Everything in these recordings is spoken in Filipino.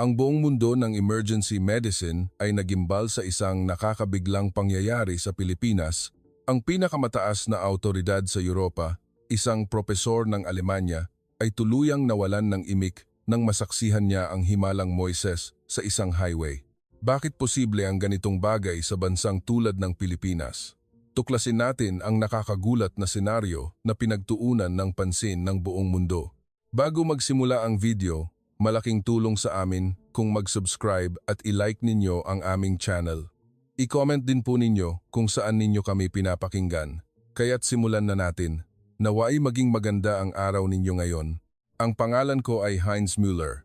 Ang buong mundo ng emergency medicine ay nagimbal sa isang nakakabiglang pangyayari sa Pilipinas. Ang pinakamataas na awtoridad sa Europa, isang propesor ng Alemanya, ay tuluyang nawalan ng imik nang masaksihan niya ang himalang Moises sa isang highway. Bakit posible ang ganitong bagay sa bansang tulad ng Pilipinas? Tuklasin natin ang nakakagulat na senaryo na pinagtuunan ng pansin ng buong mundo. Bago magsimula ang video, malaking tulong sa amin kung mag-subscribe at i-like ninyo ang aming channel. I-comment din po ninyo kung saan ninyo kami pinapakinggan. Kaya't simulan na natin. Naway maging maganda ang araw ninyo ngayon. Ang pangalan ko ay Heinz Müller.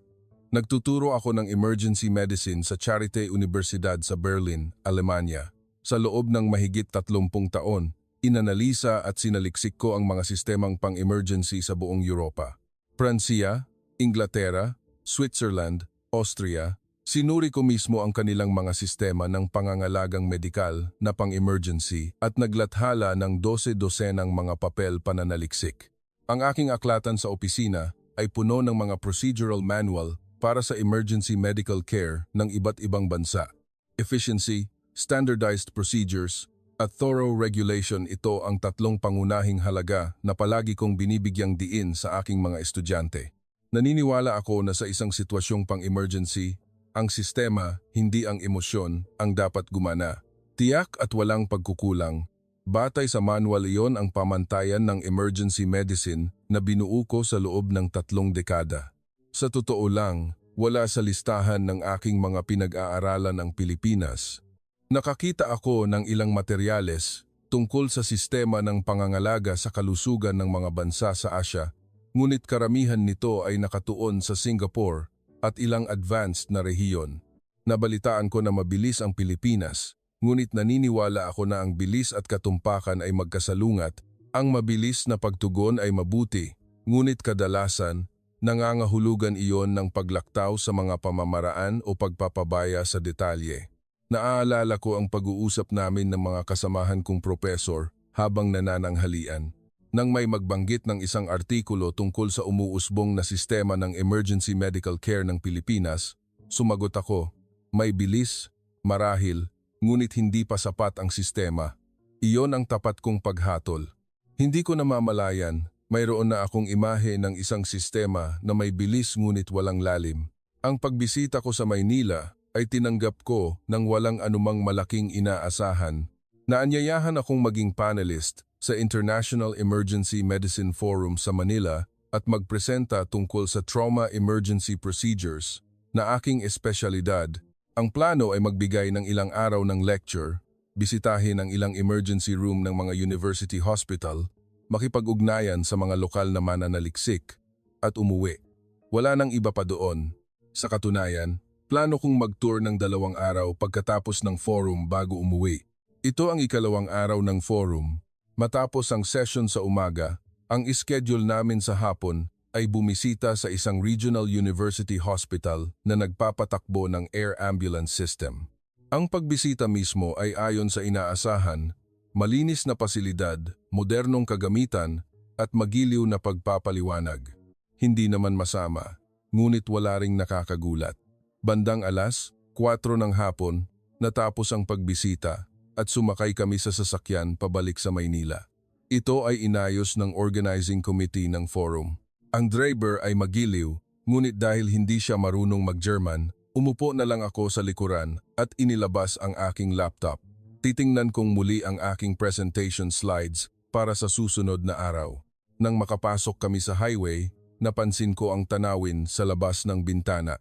Nagtuturo ako ng emergency medicine sa Charité Universidad sa Berlin, Alemanya. Sa loob ng mahigit 30 taon, inanalisa at sinaliksik ko ang mga sistemang pang-emergency sa buong Europa. Pransiya, Inglaterra, Switzerland, Austria, sinuri ko mismo ang kanilang mga sistema ng pangangalagang medikal na pang-emergency at naglathala ng 12 mga papel pananaliksik. Ang aking aklatan sa opisina ay puno ng mga procedural manual para sa emergency medical care ng iba't ibang bansa. Efficiency, standardized procedures, at thorough regulation, ito ang tatlong pangunahing halaga na palagi kong binibigyang diin sa aking mga estudyante. Naniniwala ako na sa isang sitwasyong pang-emergency, ang sistema, hindi ang emosyon, ang dapat gumana. Tiyak at walang pagkukulang. Batay sa manual, iyon ang pamantayan ng emergency medicine na binuo ko sa loob ng 3 dekada. Sa totoo lang, wala sa listahan ng aking mga pinag-aaralan ang Pilipinas. Nakakita ako ng ilang materyales tungkol sa sistema ng pangangalaga sa kalusugan ng mga bansa sa Asia, ngunit karamihan nito ay nakatuon sa Singapore at ilang advanced na rehiyon. Nabalitaan ko na mabilis ang Pilipinas, ngunit naniniwala ako na ang bilis at katumpakan ay magkasalungat. Ang mabilis na pagtugon ay mabuti, ngunit kadalasan, nangangahulugan iyon ng paglaktaw sa mga pamamaraan o pagpapabaya sa detalye. Naaalala ko ang pag-uusap namin ng mga kasamahan kong propesor habang nanananghalian. Nang may magbanggit ng isang artikulo tungkol sa umuusbong na sistema ng emergency medical care ng Pilipinas, sumagot ako, may bilis, marahil, ngunit hindi pa sapat ang sistema. Iyon ang tapat kong paghatol. Hindi ko namamalayan, mayroon na akong imahe ng isang sistema na may bilis ngunit walang lalim. Ang pagbisita ko sa Maynila ay tinanggap ko ng walang anumang malaking inaasahan. Naanyayahan akong maging panelist sa International Emergency Medicine Forum sa Manila at magpresenta tungkol sa trauma emergency procedures na aking espesyalidad. Ang plano ay magbigay ng ilang araw ng lecture, bisitahin ang ilang emergency room ng mga university hospital, makipag-ugnayan sa mga lokal na mananaliksik, at umuwi. Wala nang iba pa doon. Sa katunayan, plano kong mag-tour ng 2 araw pagkatapos ng forum bago umuwi. Ito ang ikalawang araw ng forum. Matapos ang session sa umaga, ang schedule namin sa hapon ay bumisita sa isang regional university hospital na nagpapatakbo ng air ambulance system. Ang pagbisita mismo ay ayon sa inaasahan, malinis na pasilidad, modernong kagamitan, at magiliw na pagpapaliwanag. Hindi naman masama, ngunit wala ring nakakagulat. Bandang alas 4 ng hapon, natapos ang pagbisita at sumakay kami sa sasakyan pabalik sa Maynila. Ito ay inayos ng organizing committee ng forum. Ang driver ay magiliw, ngunit dahil hindi siya marunong mag-German, umupo na lang ako sa likuran at inilabas ang aking laptop. Titingnan kong muli ang aking presentation slides para sa susunod na araw. Nang makapasok kami sa highway, napansin ko ang tanawin sa labas ng bintana.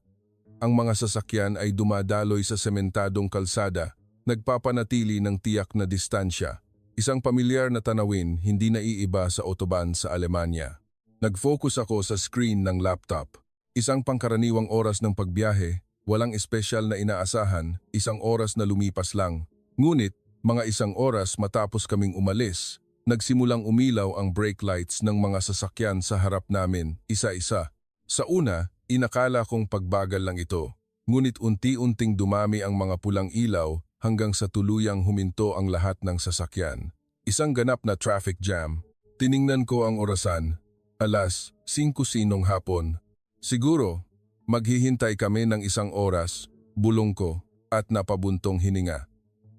Ang mga sasakyan ay dumadaloy sa sementadong kalsada, nagpapanatili ng tiyak na distansya. Isang pamilyar na tanawin, hindi naiiba sa autobahn sa Alemanya. Nag-focus ako sa screen ng laptop. Isang pangkaraniwang oras ng pagbiyahe, walang espesyal na inaasahan, 1 oras na lumipas lang. Ngunit, mga 1 oras matapos kaming umalis, nagsimulang umilaw ang brake lights ng mga sasakyan sa harap namin, isa-isa. Sa una, inakala kong pagbagal lang ito, ngunit unti-unting dumami ang mga pulang ilaw hanggang sa tuluyang huminto ang lahat ng sasakyan. Isang ganap na traffic jam. Tiningnan ko ang orasan, alas 5:00 hapon. Siguro, Maghihintay kami ng 1 oras, bulong ko, at napabuntong hininga.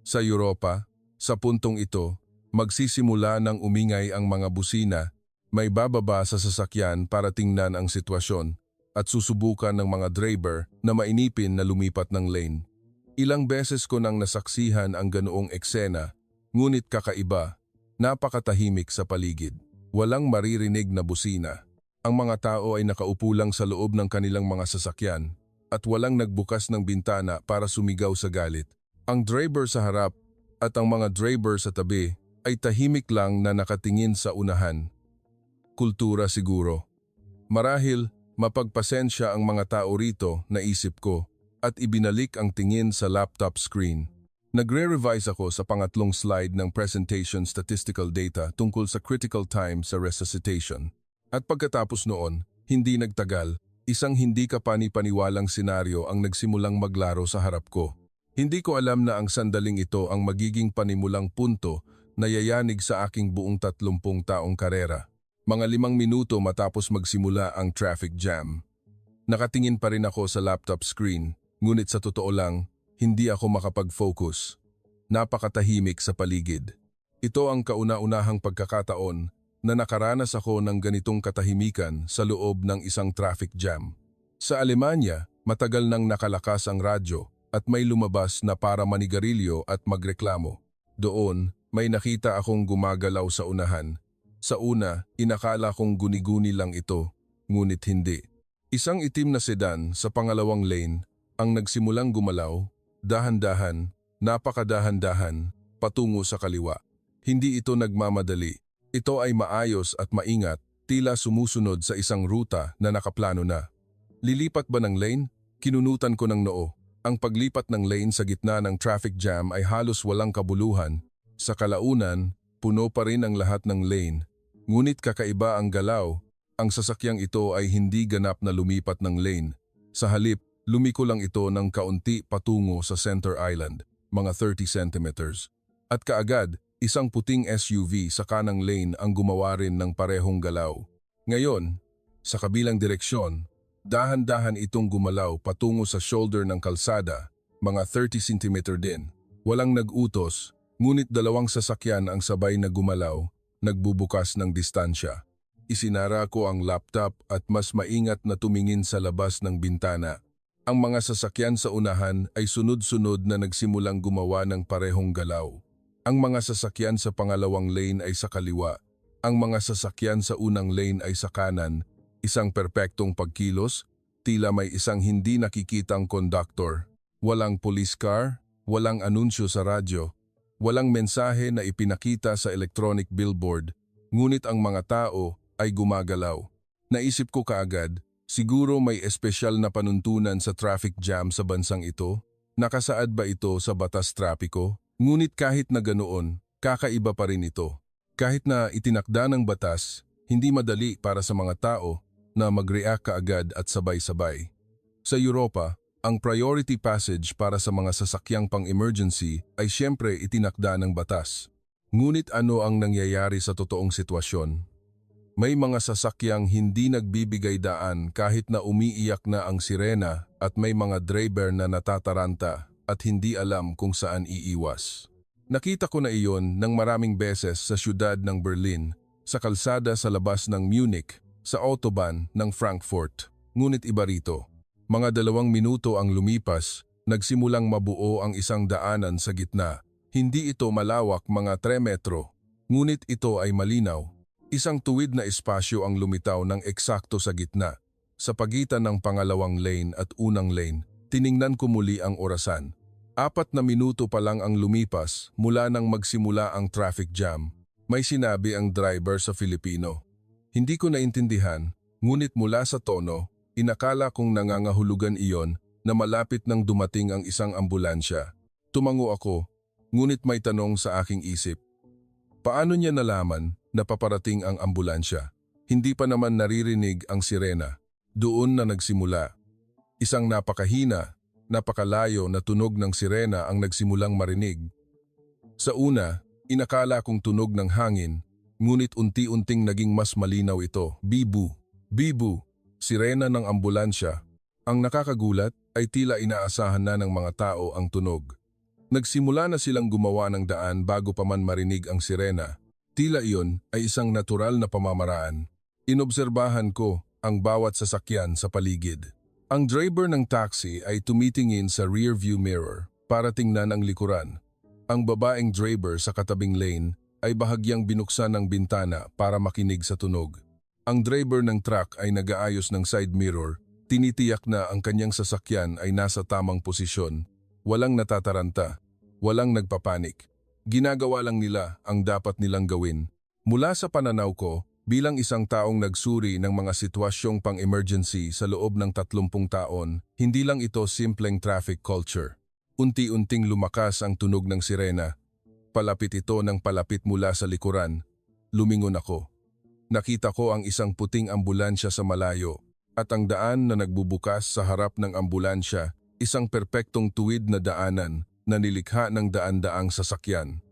Sa Europa, sa puntong ito, magsisimula ng umingay ang mga busina, may bababa sa sasakyan para tingnan ang sitwasyon, at susubukan ng mga driver na mainipin na lumipat ng lane. Ilang beses ko nang nasaksihan ang ganoong eksena, ngunit kakaiba, napakatahimik sa paligid. Walang maririnig na busina. Ang mga tao ay nakaupo lang sa loob ng kanilang mga sasakyan at walang nagbukas ng bintana para sumigaw sa galit. Ang driver sa harap at ang mga driver sa tabi ay tahimik lang na nakatingin sa unahan. Kultura siguro. Marahil, mapagpasensya ang mga tao rito, naisip ko, at ibinalik ang tingin sa laptop screen. Nagre-revise ako sa pangatlong slide ng presentation statistical data tungkol sa critical time sa resuscitation. At pagkatapos noon, hindi nagtagal, isang hindi kapani-paniwalang senaryo ang nagsimulang maglaro sa harap ko. Hindi ko alam na ang sandaling ito ang magiging panimulang punto na yayanig sa aking buong 30 taong karera. Mga 5 minuto matapos magsimula ang traffic jam. Nakatingin pa rin ako sa laptop screen, ngunit sa totoo lang, hindi ako makapag-focus. Napakatahimik sa paligid. Ito ang kauna-unahang pagkakataon na nakaranas ako ng ganitong katahimikan sa loob ng isang traffic jam. Sa Alemanya, matagal nang nakalakas ang radyo at may lumabas na para manigarilyo at magreklamo. Doon, may nakita akong gumagalaw sa unahan. Sa una, inakala kong guni-guni lang ito, ngunit hindi. Isang itim na sedan sa pangalawang lane ang nagsimulang gumalaw, dahan-dahan, napakadahan-dahan, patungo sa kaliwa. Hindi ito nagmamadali. Ito ay maayos at maingat, tila sumusunod sa isang ruta na nakaplano na. Lilipat ba ng lane? Kinunutan ko ng noo. Ang paglipat ng lane sa gitna ng traffic jam ay halos walang kabuluhan. Sa kalaunan, puno pa rin ang lahat ng lane. Ngunit kakaiba ang galaw. Ang sasakyang ito ay hindi ganap na lumipat ng lane. Sa halip, lumiko lang ito ng kaunti patungo sa center island, mga 30 centimeters. At kaagad, isang puting SUV sa kanang lane ang gumawa rin ng parehong galaw. Ngayon, sa kabilang direksyon, dahan-dahan itong gumalaw patungo sa shoulder ng kalsada, mga 30 cm din. Walang nag-utos, ngunit 2 sasakyan ang sabay na gumalaw, nagbubukas ng distansya. Isinara ko ang laptop at mas maingat na tumingin sa labas ng bintana. Ang mga sasakyan sa unahan ay sunod-sunod na nagsimulang gumawa ng parehong galaw. Ang mga sasakyan sa pangalawang lane ay sa kaliwa. Ang mga sasakyan sa unang lane ay sa kanan. Isang perpektong pagkilos, tila may isang hindi nakikitang konduktor. Walang police car, walang anunsyo sa radyo, walang mensahe na ipinakita sa electronic billboard, ngunit ang mga tao ay gumagalaw. Naisip ko kaagad, siguro may espesyal na panuntunan sa traffic jam sa bansang ito. Nakasaad ba ito sa batas trapiko? Ngunit kahit na ganoon, kakaiba pa rin ito. Kahit na itinakda ng batas, hindi madali para sa mga tao na mag-react kaagad at sabay-sabay. Sa Europa, ang priority passage para sa mga sasakyang pang-emergency ay siyempre itinakda ng batas. Ngunit ano ang nangyayari sa totoong sitwasyon? May mga sasakyang hindi nagbibigay daan kahit na umiiyak na ang sirena at may mga driver na natataranta at hindi alam kung saan iiwas. Nakita ko na iyon ng maraming beses sa siyudad ng Berlin, sa kalsada sa labas ng Munich, sa autobahn ng Frankfurt. Ngunit iba rito. Mga 2 minuto ang lumipas, nagsimulang mabuo ang isang daanan sa gitna. Hindi ito malawak, mga 3 metro. Ngunit ito ay malinaw. Isang tuwid na espasyo ang lumitaw ng eksakto sa gitna. Sa pagitan ng pangalawang lane at unang lane, tiningnan ko muli ang orasan. 4 na minuto pa lang ang lumipas mula nang magsimula ang traffic jam. May sinabi ang driver sa Filipino. Hindi ko naintindihan, ngunit mula sa tono, inakala kong nangangahulugan iyon na malapit nang dumating ang isang ambulansya. Tumango ako, ngunit may tanong sa aking isip. Paano niya nalaman na paparating ang ambulansya? Hindi pa naman naririnig ang sirena. Doon na nagsimula. Isang napakahina, napakalayo na tunog ng sirena ang nagsimulang marinig. Sa una, inakala kong tunog ng hangin, ngunit unti-unting naging mas malinaw ito. Bibu, bibu, sirena ng ambulansya. Ang nakakagulat ay tila inaasahan na ng mga tao ang tunog. Nagsimula na silang gumawa ng daan bago pa man marinig ang sirena. Tila iyon ay isang natural na pamamaraan. Inobserbahan ko ang bawat sasakyan sa paligid. Ang driver ng taxi ay tumitingin sa rearview mirror para tingnan ang likuran. Ang babaeng driver sa katabing lane ay bahagyang binuksan ng bintana para makinig sa tunog. Ang driver ng truck ay nag-aayos ng side mirror, tinitiyak na ang kanyang sasakyan ay nasa tamang posisyon. Walang natataranta, walang nagpapanik. Ginagawa lang nila ang dapat nilang gawin. Mula sa pananaw ko, bilang isang taong nagsuri ng mga sitwasyong pang-emergency sa loob ng 30 taon, hindi lang ito simpleng traffic culture. Unti-unting lumakas ang tunog ng sirena. Palapit ito ng palapit mula sa likuran. Lumingon ako. Nakita ko ang isang puting ambulansya sa malayo at ang daan na nagbubukas sa harap ng ambulansya, isang perpektong tuwid na daanan na nilikha ng daan-daang sasakyan.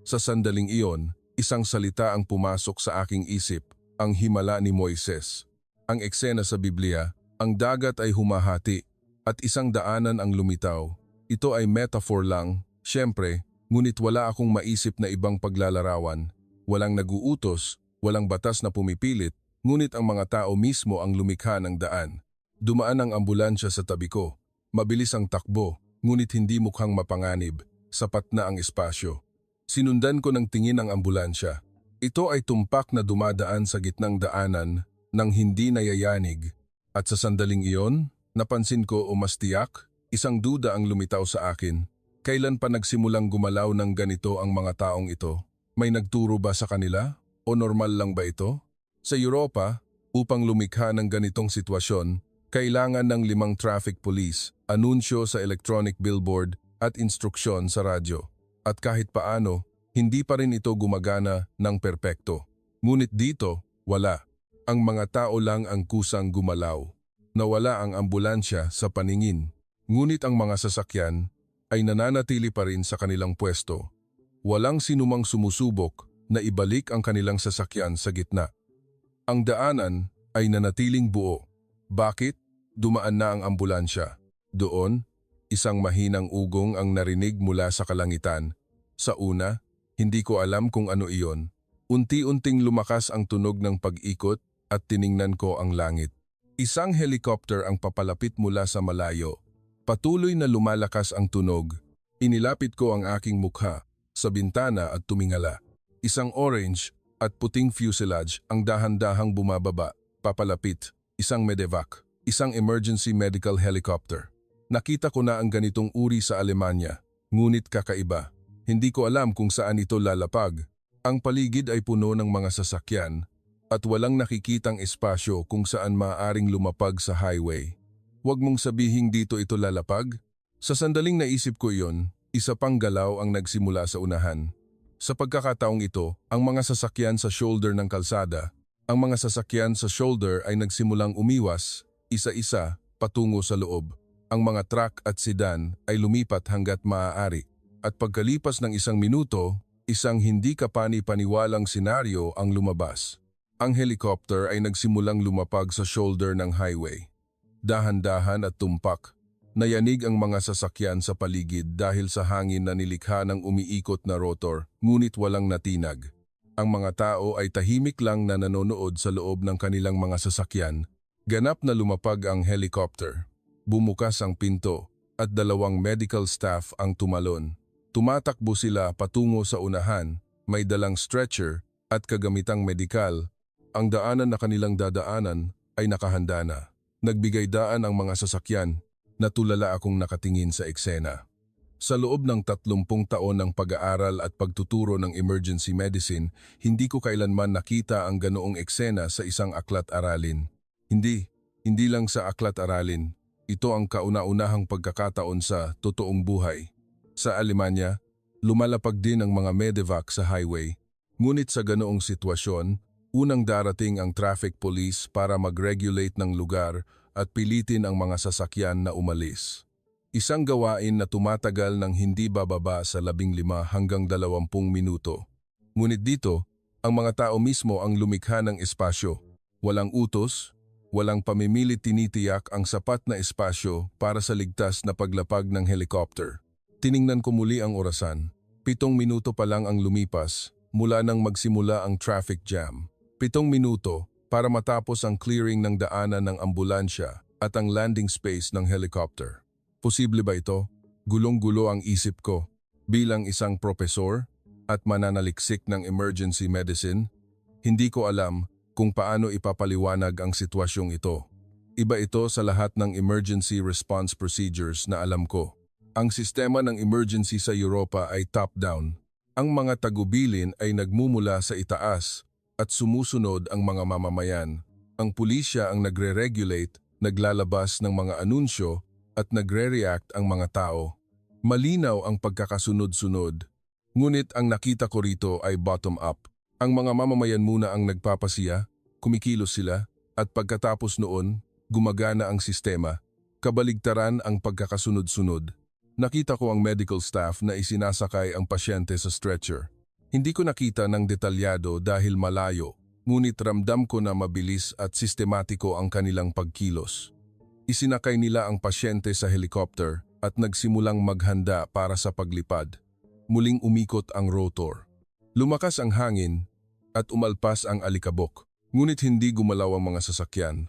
Sa sandaling iyon, isang salita ang pumasok sa aking isip, ang himala ni Moises. Ang eksena sa Biblia, ang dagat ay humahati at isang daanan ang lumitaw. Ito ay metaphor lang, syempre, ngunit wala akong maisip na ibang paglalarawan. Walang naguutos, walang batas na pumipilit, ngunit ang mga tao mismo ang lumikha ng daan. Dumaan ang ambulansya sa tabi ko. Mabilis ang takbo, ngunit hindi mukhang mapanganib. Sapat na ang espasyo. Sinundan ko ng tingin ang ambulansya. Ito ay tumpak na dumadaan sa gitnang daanan nang hindi nayayanig. At sa sandaling iyon, napansin ko o mas tiyak, isang duda ang lumitaw sa akin. Kailan pa nagsimulang gumalaw ng ganito ang mga taong ito? May nagturo ba sa kanila? O normal lang ba ito? Sa Europa, upang lumikha ng ganitong sitwasyon, kailangan ng 5 traffic police, anunsyo sa electronic billboard at instruksyon sa radyo. At kahit paano, hindi pa rin ito gumagana ng perpekto. Ngunit dito, wala. Ang mga tao lang ang kusang gumalaw. Nawala ang ambulansya sa paningin. Ngunit ang mga sasakyan ay nananatili pa rin sa kanilang pwesto. Walang sinumang sumusubok na ibalik ang kanilang sasakyan sa gitna. Ang daanan ay nanatiling buo. Bakit? Dumaan na ang ambulansya. Doon, isang mahinang ugong ang narinig mula sa kalangitan. Sa una, hindi ko alam kung ano iyon. Unti-unting lumakas ang tunog ng pag-ikot at tiningnan ko ang langit. Isang helicopter ang papalapit mula sa malayo. Patuloy na lumalakas ang tunog. Inilapit ko ang aking mukha sa bintana at tumingala. Isang orange at puting fuselage ang dahan-dahang bumababa, papalapit. Isang medevac, isang emergency medical helicopter. Nakita ko na ang ganitong uri sa Alemanya, ngunit kakaiba. Hindi ko alam kung saan ito lalapag. Ang paligid ay puno ng mga sasakyan at walang nakikitang espasyo kung saan maaaring lumapag sa highway. Huwag mong sabihing dito ito lalapag. Sa sandaling naisip ko iyon, isa pang galaw ang nagsimula sa unahan. Sa pagkakataong ito, ang mga sasakyan sa shoulder ng kalsada, ay nagsimulang umiwas, isa-isa, patungo sa loob. Ang mga truck at sedan ay lumipat hanggat maaari. At pagkalipas ng 1 minuto, isang hindi kapani-paniwalang senaryo ang lumabas. Ang helicopter ay nagsimulang lumapag sa shoulder ng highway. Dahan-dahan at tumpak, nayanig ang mga sasakyan sa paligid dahil sa hangin na nilikha ng umiikot na rotor, ngunit walang natinag. Ang mga tao ay tahimik lang na nanonood sa loob ng kanilang mga sasakyan. Ganap na lumapag ang helicopter. Bumukas ang pinto at 2 medical staff ang tumalon. Tumatakbo sila patungo sa unahan, may dalang stretcher at kagamitang medikal. Ang daanan na kanilang dadaanan ay nakahanda na. Nagbigay daan ang mga sasakyan. Natulala akong nakatingin sa eksena. Sa loob ng 30 taon ng pag-aaral at pagtuturo ng emergency medicine, hindi ko kailanman nakita ang ganoong eksena sa isang aklat-aralin. Hindi lang sa aklat-aralin. Ito ang kauna-unahang pagkakataon sa totoong buhay. Sa Alemanya, lumalapag din ang mga medevac sa highway. Ngunit sa ganoong sitwasyon, unang darating ang traffic police para mag-regulate ng lugar at pilitin ang mga sasakyan na umalis. Isang gawain na tumatagal ng hindi bababa sa 15 hanggang 20 minuto. Ngunit dito, ang mga tao mismo ang lumikha ng espasyo. Walang utos, walang pamimilit tinitiyak ang sapat na espasyo para sa ligtas na paglapag ng helicopter. Tiningnan ko muli ang orasan. 7 minuto pa lang ang lumipas mula nang magsimula ang traffic jam. 7 minuto para matapos ang clearing ng daanan ng ambulansya at ang landing space ng helicopter. Posible ba ito? Gulong-gulo ang isip ko. Bilang isang propesor at mananaliksik ng emergency medicine, hindi ko alam kung paano ipapaliwanag ang sitwasyong ito. Iba ito sa lahat ng emergency response procedures na alam ko. Ang sistema ng emergency sa Europa ay top-down. Ang mga tagubilin ay nagmumula sa itaas at sumusunod ang mga mamamayan. Ang pulisya ang nagre-regulate, naglalabas ng mga anunsyo at nagre-react ang mga tao. Malinaw ang pagkakasunod-sunod. Ngunit ang nakita ko rito ay bottom-up. Ang mga mamamayan muna ang nagpapasiya, kumikilos sila, at pagkatapos noon, gumagana ang sistema. Kabaligtaran ang pagkakasunod-sunod. Nakita ko ang medical staff na isinasakay ang pasyente sa stretcher. Hindi ko nakita ng detalyado dahil malayo, ngunit ramdam ko na mabilis at sistematiko ang kanilang pagkilos. Isinakay nila ang pasyente sa helicopter at nagsimulang maghanda para sa paglipad. Muling umikot ang rotor. Lumakas ang hangin at umalpas ang alikabok, ngunit hindi gumalaw ang mga sasakyan.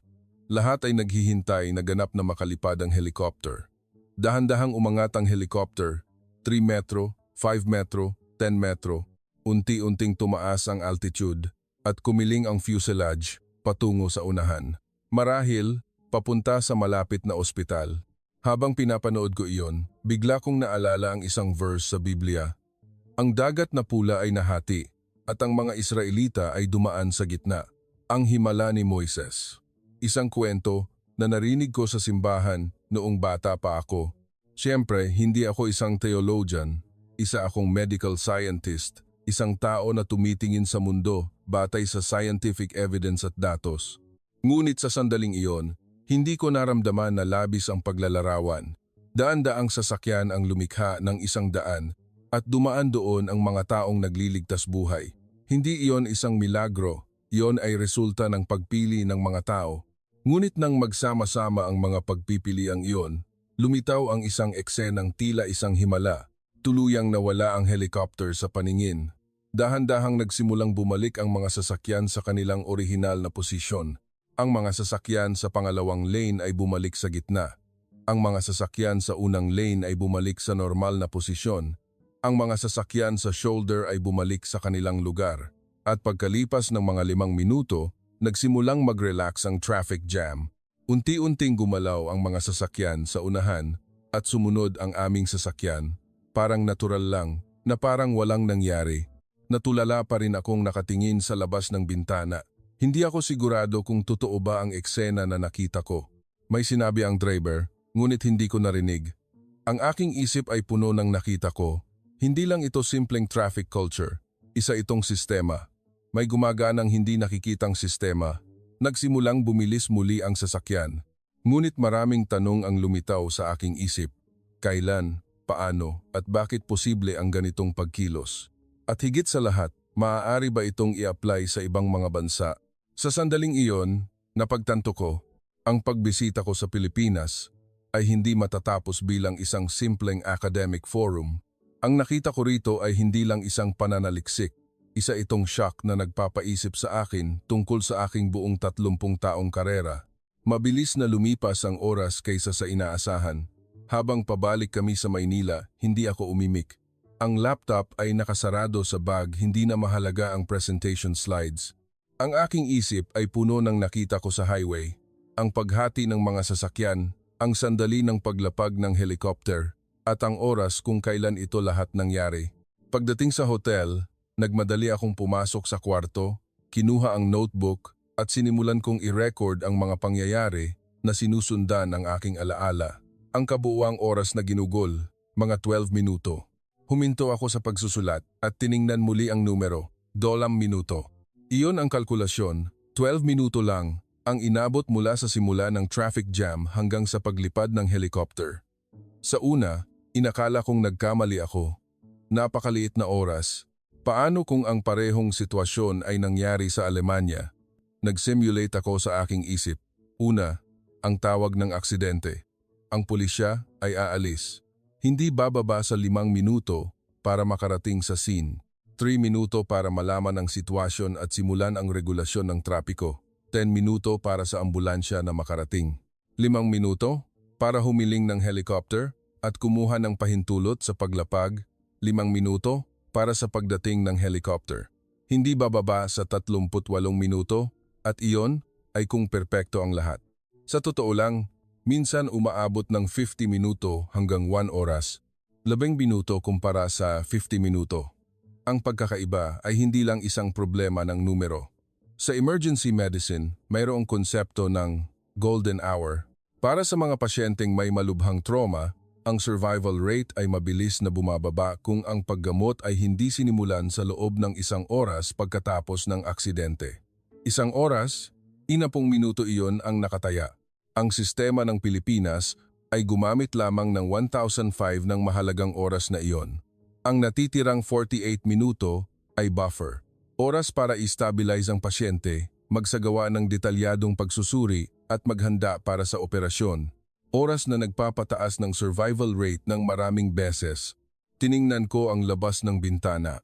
Lahat ay naghihintay na ganap na makalipad ang helicopter. Dahan-dahang umangat ang helicopter, 3 metro, 5 metro, 10 metro. Unti-unting tumaas ang altitude at kumiling ang fuselage patungo sa unahan. Marahil, papunta sa malapit na ospital. Habang pinapanood ko iyon, bigla kong naalala ang isang verse sa Biblia. Ang dagat na pula ay nahati at ang mga Israelita ay dumaan sa gitna. Ang himala ni Moises. Isang kwento na narinig ko sa simbahan noong bata pa ako. Siyempre, hindi ako isang theologian, isa akong medical scientist, isang tao na tumitingin sa mundo batay sa scientific evidence at datos. Ngunit sa sandaling iyon, hindi ko naramdaman na labis ang paglalarawan. Daan-daang sasakyan ang lumikha ng 100 at dumaan doon ang mga taong nagliligtas buhay. Hindi iyon isang milagro, iyon ay resulta ng pagpili ng mga tao. Ngunit nang magsama-sama ang mga pagpipiliang iyon, lumitaw ang isang eksenang tila isang himala. Tuluyang nawala ang helicopter sa paningin. Dahan-dahang nagsimulang bumalik ang mga sasakyan sa kanilang orihinal na posisyon. Ang mga sasakyan sa pangalawang lane ay bumalik sa gitna. Ang mga sasakyan sa unang lane ay bumalik sa normal na posisyon. Ang mga sasakyan sa shoulder ay bumalik sa kanilang lugar. At pagkalipas ng mga 5 minuto, nagsimulang mag-relax ang traffic jam. Unti-unting gumalaw ang mga sasakyan sa unahan at sumunod ang aming sasakyan. Parang natural lang, na parang walang nangyari. Natulala pa rin akong nakatingin sa labas ng bintana. Hindi ako sigurado kung totoo ba ang eksena na nakita ko. May sinabi ang driver, ngunit hindi ko narinig. Ang aking isip ay puno ng nakita ko. Hindi lang ito simpleng traffic culture. Isa itong sistema. May gumaganang hindi nakikitang sistema. Nagsimulang bumilis muli ang sasakyan. Ngunit maraming tanong ang lumitaw sa aking isip. Kailan, paano, at bakit posible ang ganitong pagkilos? At higit sa lahat, maaari ba itong i-apply sa ibang mga bansa? Sa sandaling iyon, napagtanto ko, ang pagbisita ko sa Pilipinas ay hindi matatapos bilang isang simpleng academic forum. Ang nakita ko rito ay hindi lang isang pananaliksik, isa itong shock na nagpapaisip sa akin tungkol sa aking buong 30 taong karera. Mabilis na lumipas ang oras kaysa sa inaasahan. Habang pabalik kami sa Maynila, hindi ako umimik. Ang laptop ay nakasarado sa bag, hindi na mahalaga ang presentation slides. Ang aking isip ay puno ng nakita ko sa highway. Ang paghati ng mga sasakyan, ang sandali ng paglapag ng helicopter, at ang oras kung kailan ito lahat nangyari. Pagdating sa hotel, nagmadali akong pumasok sa kwarto, kinuha ang notebook at sinimulan kong i-record ang mga pangyayari na sinusundan ng aking alaala. Ang kabuuang oras na ginugol, mga 12 minuto. Huminto ako sa pagsusulat at tiningnan muli ang numero, 12 minuto. Iyon ang kalkulasyon, 12 minuto lang ang inabot mula sa simula ng traffic jam hanggang sa paglipad ng helicopter. Sa una, inakala kong nagkamali ako. Napakaliit na oras. Paano kung ang parehong sitwasyon ay nangyari sa Alemanya? Nag-simulate ako sa aking isip. Una, ang tawag ng aksidente. Ang pulisya ay aalis. Hindi bababa sa 5 minuto para makarating sa scene. 3 minuto para malaman ang sitwasyon at simulan ang regulasyon ng trapiko. 10 minuto para sa ambulansya na makarating. 5 minuto para humiling ng helicopter at kumuha ng pahintulot sa paglapag. 5 minuto para sa pagdating ng helicopter. Hindi bababa sa 38 minuto at iyon ay kung perpekto ang lahat. Sa totoo lang, minsan umaabot ng 50 minuto hanggang 1 oras. 10 minuto kumpara sa 50 minuto. Ang pagkakaiba ay hindi lang isang problema ng numero. Sa emergency medicine, mayroong konsepto ng golden hour. Para sa mga pasyenteng may malubhang trauma, ang survival rate ay mabilis na bumababa kung ang paggamot ay hindi sinimulan sa loob ng 1 oras pagkatapos ng aksidente. 1 oras, 60 minuto iyon ang nakataya. Ang sistema ng Pilipinas ay gumamit lamang ng 1,005 ng mahalagang oras na iyon. Ang natitirang 48 minuto ay buffer. Oras para i-stabilize ang pasyente, magsagawa ng detalyadong pagsusuri at maghanda para sa operasyon. Oras na nagpapataas ng survival rate ng maraming beses. Tiningnan ko ang labas ng bintana.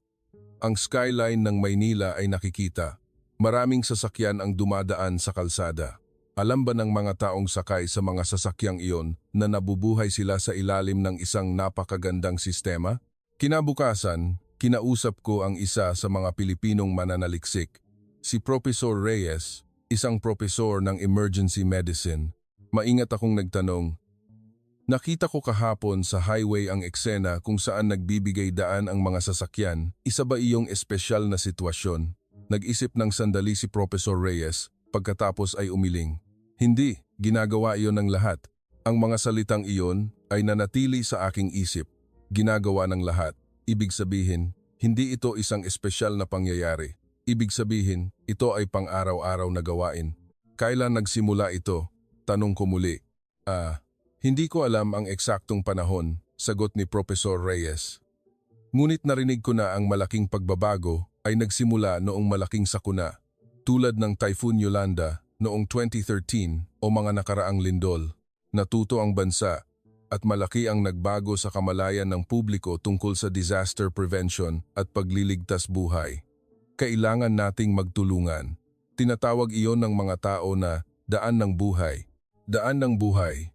Ang skyline ng Maynila ay nakikita. Maraming sasakyan ang dumadaan sa kalsada. Alam ba ng mga taong sakay sa mga sasakyang iyon na nabubuhay sila sa ilalim ng isang napakagandang sistema? Kinabukasan, kinausap ko ang isa sa mga Pilipinong mananaliksik, si Professor Reyes, isang propesor ng emergency medicine. Maingat akong nagtanong, nakita ko kahapon sa highway ang eksena kung saan nagbibigay daan ang mga sasakyan. Isa ba iyong espesyal na sitwasyon? Nag-isip ng sandali si Professor Reyes, pagkatapos ay umiling. Hindi, ginagawa iyon ng lahat. Ang mga salitang iyon ay nanatili sa aking isip. Ginagawa ng lahat. Ibig sabihin, hindi ito isang espesyal na pangyayari. Ibig sabihin, ito ay pang-araw-araw na gawain. Kailan nagsimula ito? Tanong ko muli. Hindi ko alam ang eksaktong panahon, sagot ni Professor Reyes. Ngunit narinig ko na ang malaking pagbabago ay nagsimula noong malaking sakuna, tulad ng Typhoon Yolanda noong 2013 o mga nakaraang lindol. Natuto ang bansa at malaki ang nagbago sa kamalayan ng publiko tungkol sa disaster prevention at pagliligtas buhay. Kailangan nating magtulungan. Tinatawag iyon ng mga tao na daan ng buhay. Daan ng buhay.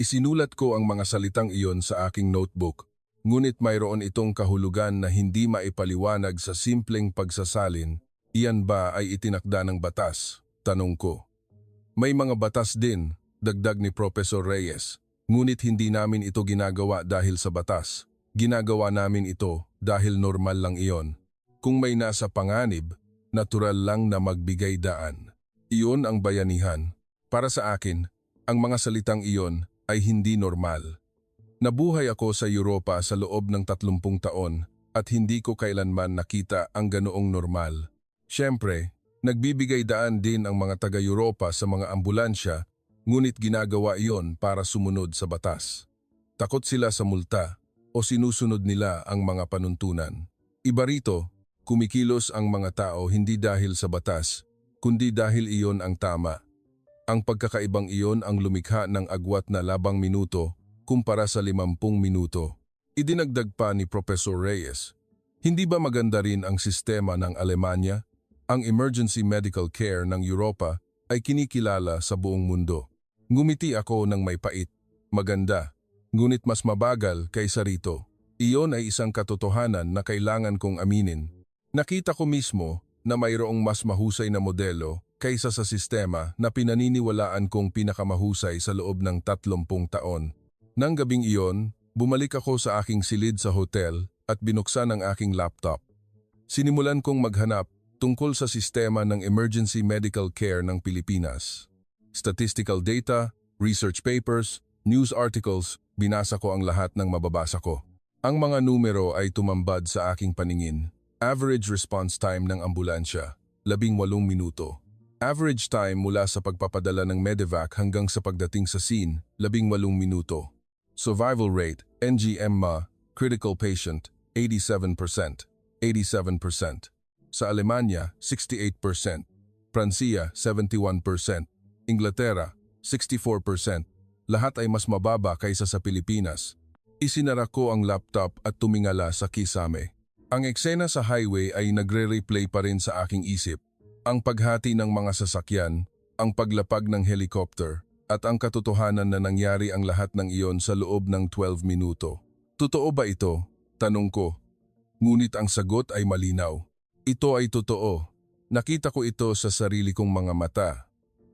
Isinulat ko ang mga salitang iyon sa aking notebook, ngunit mayroon itong kahulugan na hindi maipaliwanag sa simpleng pagsasalin. Iyan ba ay itinakda ng batas? Tanong ko. May mga batas din, dagdag ni Professor Reyes. Ngunit hindi namin ito ginagawa dahil sa batas. Ginagawa namin ito dahil normal lang iyon. Kung may nasa panganib, natural lang na magbigay daan. Iyon ang bayanihan. Para sa akin, ang mga salitang iyon ay hindi normal. Nabuhay ako sa Europa sa loob ng 30 taon at hindi ko kailanman nakita ang ganoong normal. Siyempre, nagbibigay daan din ang mga taga-Europa sa mga ambulansya, ngunit ginagawa iyon para sumunod sa batas. Takot sila sa multa o sinusunod nila ang mga panuntunan. Iba rito, kumikilos ang mga tao hindi dahil sa batas, kundi dahil iyon ang tama. Ang pagkakaibang iyon ang lumikha ng agwat na 10 minuto kumpara sa 50 minuto. Idinagdag pa ni Professor Reyes, hindi ba maganda rin ang sistema ng Alemanya? Ang emergency medical care ng Europa ay kinikilala sa buong mundo. Ngumiti ako ng may pait. Maganda, ngunit mas mabagal kaysa rito. Iyon ay isang katotohanan na kailangan kong aminin. Nakita ko mismo na mayroong mas mahusay na modelo kaysa sa sistema na pinaniniwalaan kong pinakamahusay sa loob ng 30 taon. Nang gabing iyon, bumalik ako sa aking silid sa hotel at binuksan ang aking laptop. Sinimulan kong maghanap tungkol sa sistema ng emergency medical care ng Pilipinas. Statistical data, research papers, news articles, binasa ko ang lahat ng mababasa ko. Ang mga numero ay tumambad sa aking paningin. Average response time ng ambulansya, 18 minuto. Average time mula sa pagpapadala ng medevac hanggang sa pagdating sa scene, 18 minuto. Survival rate, NGMMA, critical patient, 87%. 87%. Sa Alemanya, 68%. Pransiya, 71%. Inglaterra, 64%. Lahat ay mas mababa kaysa sa Pilipinas. Isinara ko ang laptop at tumingala sa kisame. Ang eksena sa highway ay nagre-replay pa rin sa aking isip. Ang paghati ng mga sasakyan, ang paglapag ng helicopter, at ang katotohanan na nangyari ang lahat ng iyon sa loob ng 12 minuto. Totoo ba ito? Tanong ko. Ngunit ang sagot ay malinaw. Ito ay totoo. Nakita ko ito sa sarili kong mga mata.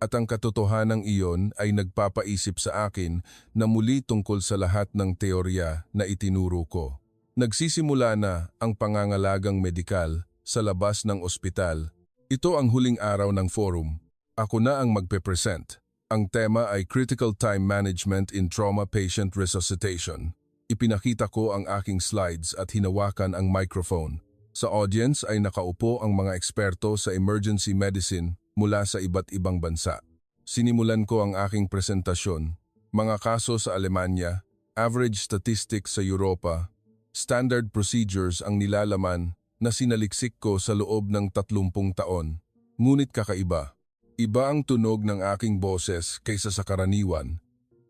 At ang katotohanang iyon ay nagpapaisip sa akin na muli tungkol sa lahat ng teorya na itinuro ko. Nagsisimula na ang pangangalagang medikal sa labas ng ospital. Ito ang huling araw ng forum. Ako na ang magpe-present. Ang tema ay Critical Time Management in Trauma Patient Resuscitation. Ipinakita ko ang aking slides at hinawakan ang microphone. Sa audience ay nakaupo ang mga eksperto sa emergency medicine mula sa iba't ibang bansa. Sinimulan ko ang aking presentasyon, mga kaso sa Alemanya, average statistics sa Europa, standard procedures ang nilalaman na sinaliksik ko sa loob ng 30 taon. Ngunit kakaiba. Iba ang tunog ng aking boses kaysa sa karaniwan.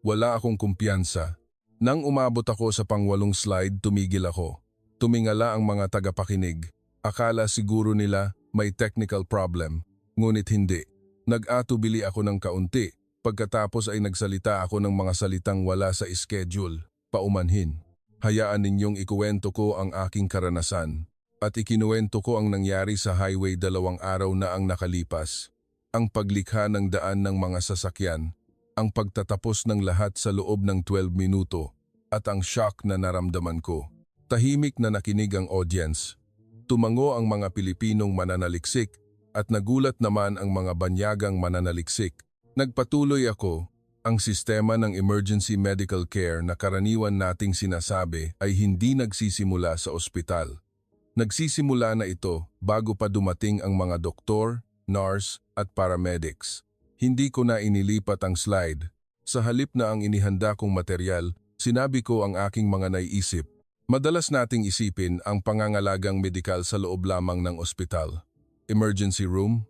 Wala akong kumpiyansa. Nang umabot ako sa pang-8 slide, tumigil ako. Tumingala ang mga tagapakinig. Akala siguro nila may technical problem. Ngunit hindi. Nag-atubili ako ng kaunti. Pagkatapos ay nagsalita ako ng mga salitang wala sa schedule. Paumanhin. Hayaan ninyong ikuwento ko ang aking karanasan. At ikinuwento ko ang nangyari sa highway 2 araw na ang nakalipas. Ang paglikha ng daan ng mga sasakyan. Ang pagtatapos ng lahat sa loob ng 12 minuto. At ang shock na naramdaman ko. Tahimik na nakinig ang audience. Tumango ang mga Pilipinong mananaliksik. At nagulat naman ang mga banyagang mananaliksik. Nagpatuloy ako, ang sistema ng emergency medical care na karaniwan nating sinasabi ay hindi nagsisimula sa ospital. Nagsisimula na ito bago pa dumating ang mga doktor, nurse at paramedics. Hindi ko na inilipat ang slide. Sa halip na ang inihanda kong material, sinabi ko ang aking mga naiisip. Madalas nating isipin ang pangangalagang medikal sa loob lamang ng ospital. Emergency room,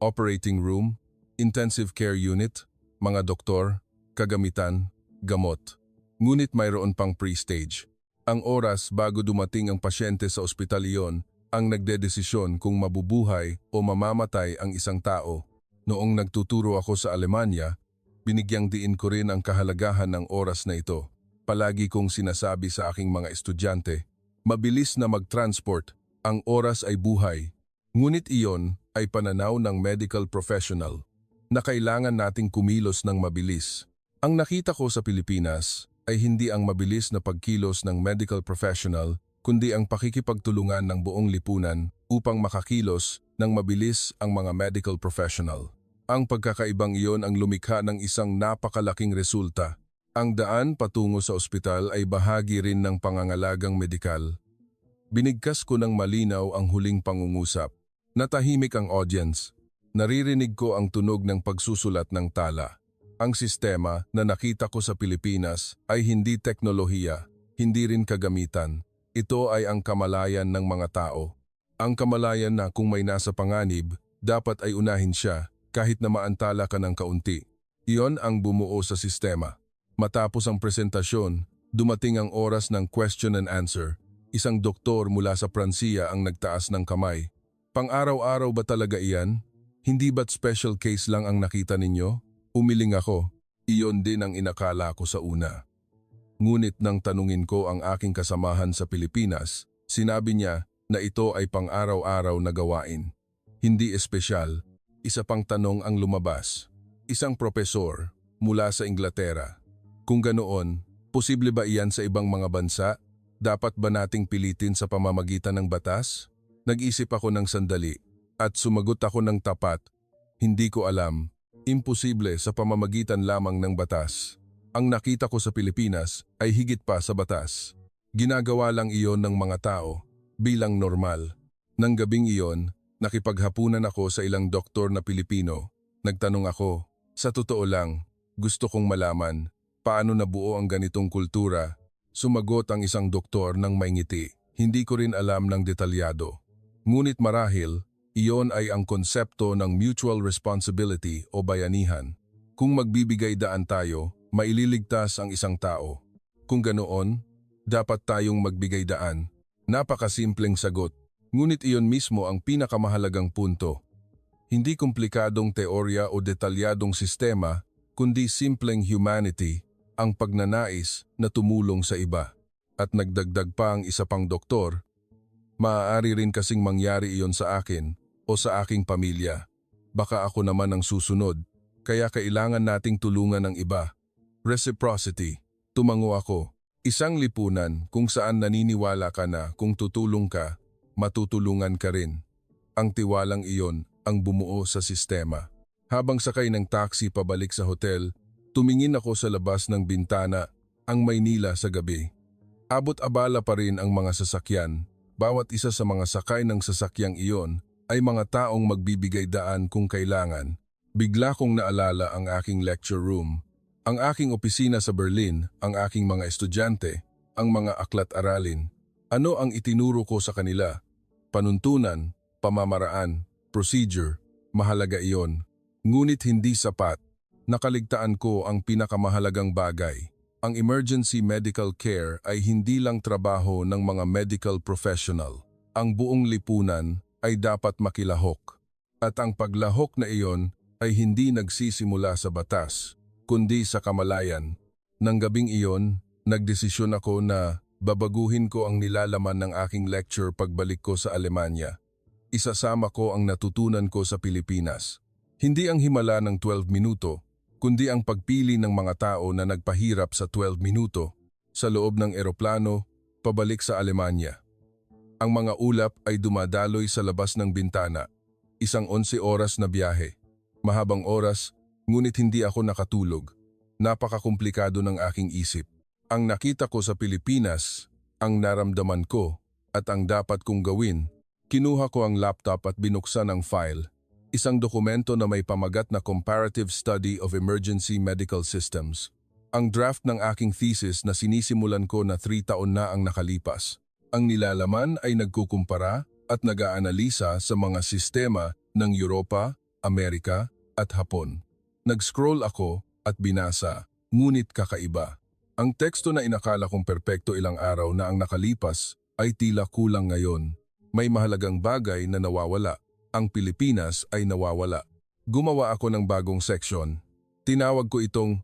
operating room, intensive care unit, mga doktor, kagamitan, gamot. Ngunit mayroon pang pre-stage. Ang oras bago dumating ang pasyente sa ospital iyon ang nagdedesisyon kung mabubuhay o mamamatay ang isang tao. Noong nagtuturo ako sa Alemanya, binigyang diin ko rin ang kahalagahan ng oras na ito. Palagi kong sinasabi sa aking mga estudyante, mabilis na mag-transport, ang oras ay buhay. Ngunit iyon ay pananaw ng medical professional na kailangan nating kumilos ng mabilis. Ang nakita ko sa Pilipinas ay hindi ang mabilis na pagkilos ng medical professional kundi ang pakikipagtulungan ng buong lipunan upang makakilos ng mabilis ang mga medical professional. Ang pagkakaibang iyon ang lumikha ng isang napakalaking resulta. Ang daan patungo sa ospital ay bahagi rin ng pangangalagang medikal. Binigkas ko ng malinaw ang huling pangungusap. Natahimik ang audience. Naririnig ko ang tunog ng pagsusulat ng tala. Ang sistema na nakita ko sa Pilipinas ay hindi teknolohiya, hindi rin kagamitan. Ito ay ang kamalayan ng mga tao. Ang kamalayan na kung may nasa panganib, dapat ay unahin siya kahit na maantala ka ng kaunti. Iyon ang bumuo sa sistema. Matapos ang presentasyon, dumating ang oras ng question and answer. Isang doktor mula sa Pransiya ang nagtaas ng kamay. Pang-araw-araw ba talaga iyan? Hindi ba't special case lang ang nakita ninyo? Umiling ako. Iyon din ang inakala ko sa una. Ngunit nang tanungin ko ang aking kasamahan sa Pilipinas, sinabi niya na ito ay pang-araw-araw na gawain. Hindi espesyal. Isa pang tanong ang lumabas. Isang propesor mula sa Inglaterra. Kung ganoon, posible ba iyan sa ibang mga bansa? Dapat ba nating pilitin sa pamamagitan ng batas? Nag-isip ako ng sandali at sumagot ako ng tapat. Hindi ko alam. Imposible sa pamamagitan lamang ng batas. Ang nakita ko sa Pilipinas ay higit pa sa batas. Ginagawa lang iyon ng mga tao bilang normal. Nang gabing iyon, nakipaghapunan ako sa ilang doktor na Pilipino. Nagtanong ako, sa totoo lang, gusto kong malaman, paano nabuo ang ganitong kultura? Sumagot ang isang doktor ng may ngiti. Hindi ko rin alam ng detalyado. Ngunit marahil, iyon ay ang konsepto ng mutual responsibility o bayanihan. Kung magbibigay daan tayo, maililigtas ang isang tao. Kung ganoon, dapat tayong magbigay daan. Napakasimpleng sagot, ngunit iyon mismo ang pinakamahalagang punto. Hindi komplikadong teorya o detalyadong sistema, kundi simpleng humanity, ang pagnanais na tumulong sa iba. At nagdagdag pa ang isa pang doktor, maaari rin kasing mangyari iyon sa akin o sa aking pamilya. Baka ako naman ang susunod, kaya kailangan nating tulungan ang iba. Reciprocity. Tumango ako. Isang lipunan kung saan naniniwala ka na kung tutulong ka, matutulungan ka rin. Ang tiwalang iyon ang bumuo sa sistema. Habang sakay ng taxi pabalik sa hotel, tumingin ako sa labas ng bintana, ang Maynila sa gabi. Abot-abala pa rin ang mga sasakyan. Bawat isa sa mga sakay ng sasakyang iyon ay mga taong magbibigay daan kung kailangan. Bigla kong naalala ang aking lecture room, ang aking opisina sa Berlin, ang aking mga estudyante, ang mga aklat-aralin. Ano ang itinuro ko sa kanila? Panuntunan, pamamaraan, procedure, mahalaga iyon. Ngunit hindi sapat. Nakaligtaan ko ang pinakamahalagang bagay. Ang emergency medical care ay hindi lang trabaho ng mga medical professional. Ang buong lipunan ay dapat makilahok. At ang paglahok na iyon ay hindi nagsisimula sa batas, kundi sa kamalayan. Nang gabing iyon, nagdesisyon ako na babaguhin ko ang nilalaman ng aking lecture pagbalik ko sa Alemanya. Isasama ko ang natutunan ko sa Pilipinas. Hindi ang himala ng 12 minuto, kundi ang pagpili ng mga tao na nagpahirap sa 12 minuto sa loob ng eroplano pabalik sa Alemanya. Ang mga ulap ay dumadaloy sa labas ng bintana. Isang 11 oras na biyahe. Mahabang oras, ngunit hindi ako nakatulog. Napakakomplikado ng aking isip. Ang nakita ko sa Pilipinas, ang naramdaman ko, at ang dapat kong gawin. Kinuha ko ang laptop at binuksan ang file. Isang dokumento na may pamagat na Comparative Study of Emergency Medical Systems. Ang draft ng aking thesis na sinisimulan ko na 3 taon na ang nakalipas. Ang nilalaman ay nagkukumpara at nag-aanalisa sa mga sistema ng Europa, Amerika at Hapon. Nag-scroll ako at binasa, ngunit kakaiba. Ang teksto na inakala kong perpekto ilang araw na ang nakalipas ay tila kulang ngayon. May mahalagang bagay na nawawala. Ang Pilipinas ay nawawala. Gumawa ako ng bagong section. Tinawag ko itong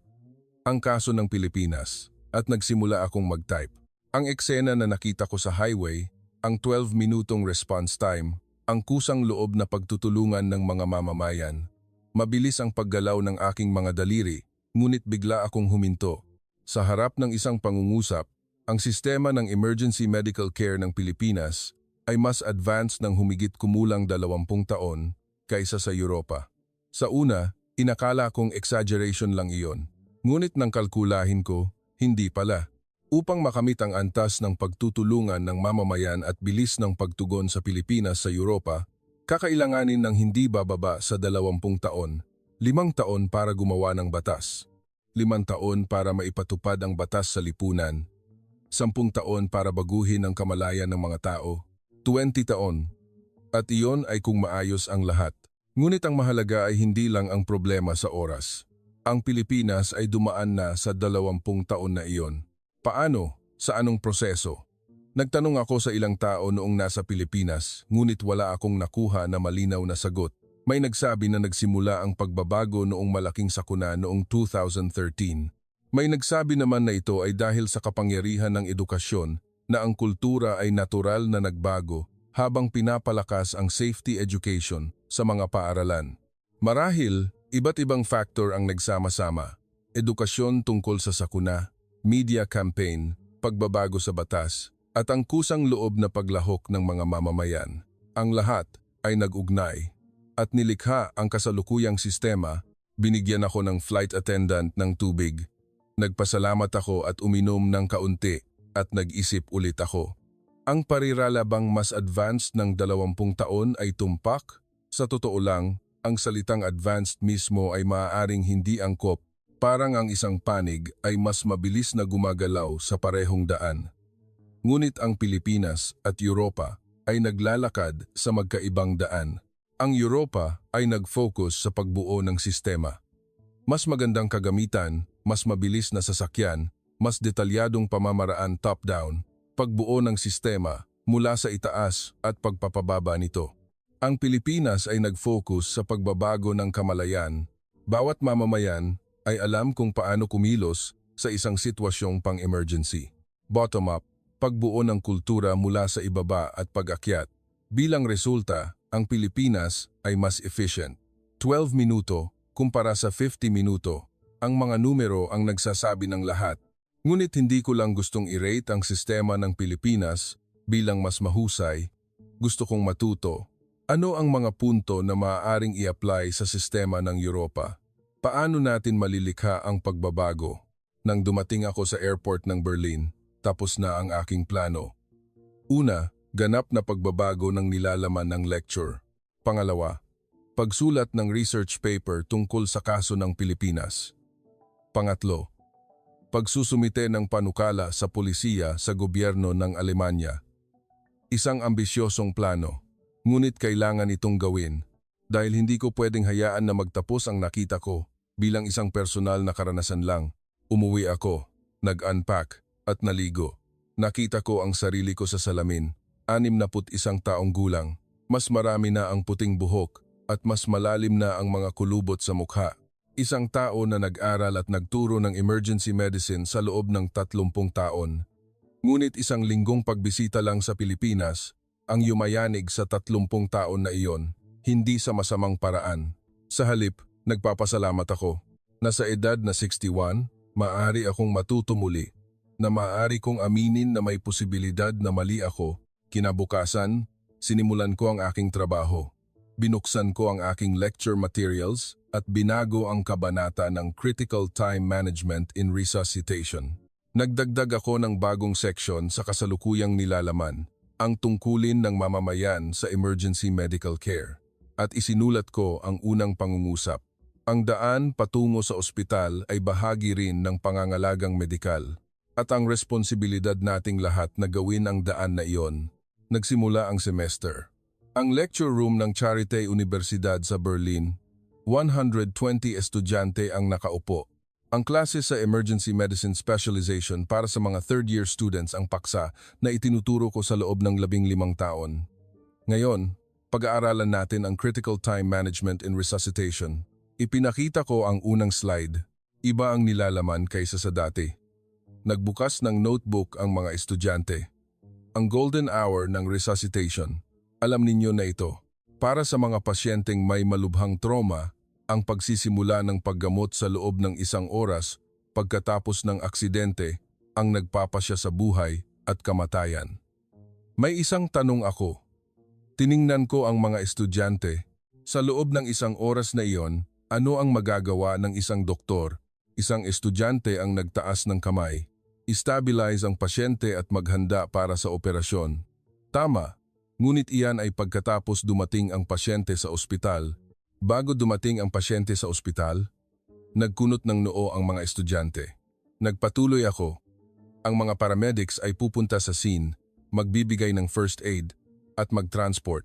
Ang Kaso ng Pilipinas at nagsimula akong mag-type. Ang eksena na nakita ko sa highway, ang 12-minutong response time, ang kusang loob na pagtutulungan ng mga mamamayan. Mabilis ang paggalaw ng aking mga daliri, ngunit bigla akong huminto. Sa harap ng isang pangungusap, ang sistema ng emergency medical care ng Pilipinas ay mas advanced ng humigit kumulang 20 taon kaysa sa Europa. Sa una, inakala kong exaggeration lang iyon. Ngunit nang kalkulahin ko, hindi pala. Upang makamit ang antas ng pagtutulungan ng mamamayan at bilis ng pagtugon sa Pilipinas sa Europa, kakailanganin ng hindi bababa sa 20 taon, 5 taon para gumawa ng batas, 5 taon para maipatupad ang batas sa lipunan, 10 taon para baguhin ang kamalayan ng mga tao, 20 taon. At iyon ay kung maayos ang lahat. Ngunit ang mahalaga ay hindi lang ang problema sa oras. Ang Pilipinas ay dumaan na sa 20 taon na iyon. Paano? Sa anong proseso? Nagtanong ako sa ilang tao noong nasa Pilipinas, ngunit wala akong nakuha na malinaw na sagot. May nagsabi na nagsimula ang pagbabago noong malaking sakuna noong 2013. May nagsabi naman na ito ay dahil sa kapangyarihan ng edukasyon na ang kultura ay natural na nagbago habang pinapalakas ang safety education sa mga paaralan. Marahil, iba't ibang factor ang nagsama-sama. Edukasyon tungkol sa sakuna, media campaign, pagbabago sa batas, at ang kusang loob na paglahok ng mga mamamayan. Ang lahat ay nag-ugnay. At nilikha ang kasalukuyang sistema, binigyan ako ng flight attendant ng tubig. Nagpasalamat ako at uminom ng kaunti at nag-isip ulit ako. Ang parirala bang mas advanced ng 20 taon ay tumpak? Sa totoo lang, ang salitang advanced mismo ay maaaring hindi angkop. Parang ang isang panig ay mas mabilis na gumagalaw sa parehong daan. Ngunit ang Pilipinas at Europa ay naglalakad sa magkaibang daan. Ang Europa ay nag-focus sa pagbuo ng sistema. Mas magandang kagamitan, mas mabilis na sasakyan, mas detalyadong pamamaraan top-down, pagbuo ng sistema mula sa itaas at pagpapababa nito. Ang Pilipinas ay nag-focus sa pagbabago ng kamalayan. Bawat mamamayan ay alam kung paano kumilos sa isang sitwasyong pang-emergency. Bottom-up, pagbuo ng kultura mula sa ibaba at pag-akyat. Bilang resulta, ang Pilipinas ay mas efficient. 12 minuto kumpara sa 50 minuto. Ang mga numero ang nagsasabi ng lahat. Ngunit hindi ko lang gustong i-rate ang sistema ng Pilipinas bilang mas mahusay. Gusto kong matuto. Ano ang mga punto na maaaring i-apply sa sistema ng Europa? Paano natin malilikha ang pagbabago? Nang dumating ako sa airport ng Berlin, tapos na ang aking plano. Una, ganap na pagbabago ng nilalaman ng lecture. Pangalawa, pagsulat ng research paper tungkol sa kaso ng Pilipinas. Pangatlo, pagsusumite ng panukala sa polisiya sa gobyerno ng Alemanya. Isang ambisyosong plano, ngunit kailangan itong gawin dahil hindi ko pwedeng hayaan na magtapos ang nakita ko bilang isang personal na karanasan lang. Umuwi ako, nag-unpack at naligo. Nakita ko ang sarili ko sa salamin, 61 taong gulang. Mas marami na ang puting buhok at mas malalim na ang mga kulubot sa mukha. Isang tao na nag-aral at nagturo ng emergency medicine sa loob ng 30 taon. Ngunit isang linggong pagbisita lang sa Pilipinas, ang yumayanig sa 30 taon na iyon, hindi sa masamang paraan. Sa halip, nagpapasalamat ako. Na sa edad na 61, maaari akong matuto muli. Na maaari kong aminin na may posibilidad na mali ako. Kinabukasan, sinimulan ko ang aking trabaho. Binuksan ko ang aking lecture materials at binago ang kabanata ng Critical Time Management in Resuscitation. Nagdagdag ako ng bagong section sa kasalukuyang nilalaman, ang tungkulin ng mamamayan sa emergency medical care. At isinulat ko ang unang pangungusap. Ang daan patungo sa ospital ay bahagi rin ng pangangalagang medikal. At ang responsibilidad nating lahat na gawin ang daan na iyon. Nagsimula ang semester. Ang lecture room ng Charité Universidad sa Berlin, 120 estudyante ang nakaupo. Ang klase sa Emergency Medicine Specialization para sa mga third-year students ang paksa na itinuturo ko sa loob ng 15 taon. Ngayon, pag-aaralan natin ang Critical Time Management in Resuscitation. Ipinakita ko ang unang slide. Iba ang nilalaman kaysa sa dati. Nagbukas ng notebook ang mga estudyante. Ang golden hour ng resuscitation. Alam ninyo na ito, para sa mga pasyenteng may malubhang trauma, ang pagsisimula ng paggamot sa loob ng 1 oras pagkatapos ng aksidente ang nagpapasya sa buhay at kamatayan. May isang tanong ako. Tiningnan ko ang mga estudyante. Sa loob ng 1 oras na iyon, ano ang magagawa ng isang doktor? Isang estudyante ang nagtaas ng kamay. I-stabilize ang pasyente at maghanda para sa operasyon. Tama. Ngunit iyan ay pagkatapos dumating ang pasyente sa ospital. Bago dumating ang pasyente sa ospital, nagkunot ng noo ang mga estudyante. Nagpatuloy ako. Ang mga paramedics ay pupunta sa scene, magbibigay ng first aid, at mag-transport.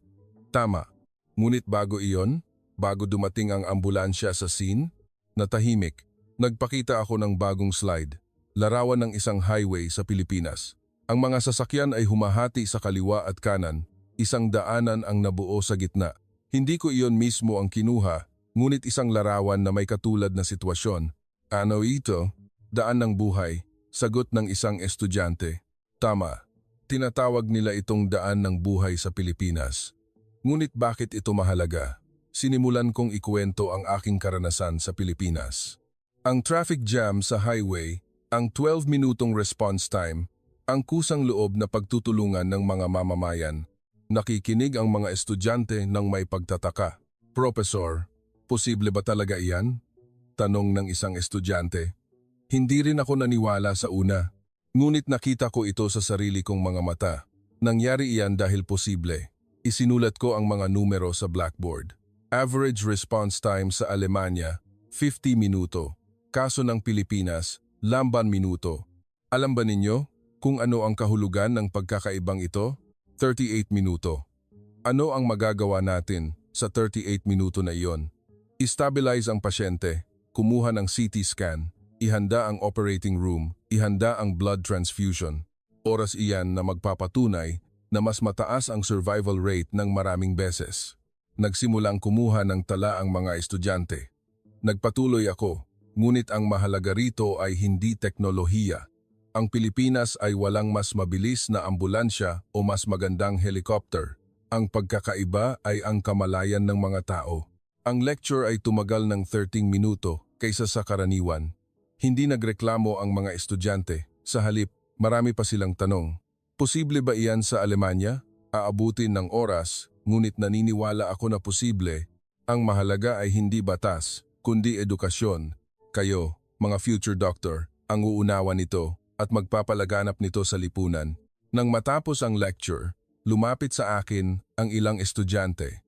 Tama. Ngunit bago iyon, bago dumating ang ambulansya sa scene, natahimik. Nagpakita ako ng bagong slide. Larawan ng isang highway sa Pilipinas. Ang mga sasakyan ay humahati sa kaliwa at kanan. Isang daanan ang nabuo sa gitna. Hindi ko iyon mismo ang kinuha, ngunit isang larawan na may katulad na sitwasyon. Ano ito? Daan ng buhay. Sagot ng isang estudyante. Tama. Tinatawag nila itong daan ng buhay sa Pilipinas. Ngunit bakit ito mahalaga? Sinimulan kong ikuwento ang aking karanasan sa Pilipinas. Ang traffic jam sa highway, ang 12-minutong response time, ang kusang loob na pagtutulungan ng mga mamamayan. Nakikinig ang mga estudyante ng may pagtataka. Professor, posible ba talaga iyan? Tanong ng isang estudyante. Hindi rin ako naniwala sa una. Ngunit nakita ko ito sa sarili kong mga mata. Nangyari iyan dahil posible. Isinulat ko ang mga numero sa blackboard. Average response time sa Alemanya, 50 minuto. Kaso ng Pilipinas, 8 minuto. Alam ba ninyo kung ano ang kahulugan ng pagkakaibang ito? 38 minuto. Ano ang magagawa natin sa 38 minuto na iyon? I-stabilize ang pasyente, kumuha ng CT scan, ihanda ang operating room, ihanda ang blood transfusion. Oras iyan na magpapatunay na mas mataas ang survival rate ng maraming beses. Nagsimulang kumuha ng tala ang mga estudyante. Nagpatuloy ako, ngunit ang mahalaga rito ay hindi teknolohiya. Ang Pilipinas ay walang mas mabilis na ambulansya o mas magandang helicopter. Ang pagkakaiba ay ang kamalayan ng mga tao. Ang lecture ay tumagal ng 13 minuto kaysa sa karaniwan. Hindi nagreklamo ang mga estudyante. Sa halip, marami pa silang tanong. Posible ba iyan sa Alemanya? Aabutin ng oras, ngunit naniniwala ako na posible. Ang mahalaga ay hindi batas, kundi edukasyon. Kayo, mga future doctor, ang uunawa nito at magpapalaganap nito sa lipunan. Nang matapos ang lecture, lumapit sa akin ang ilang estudyante.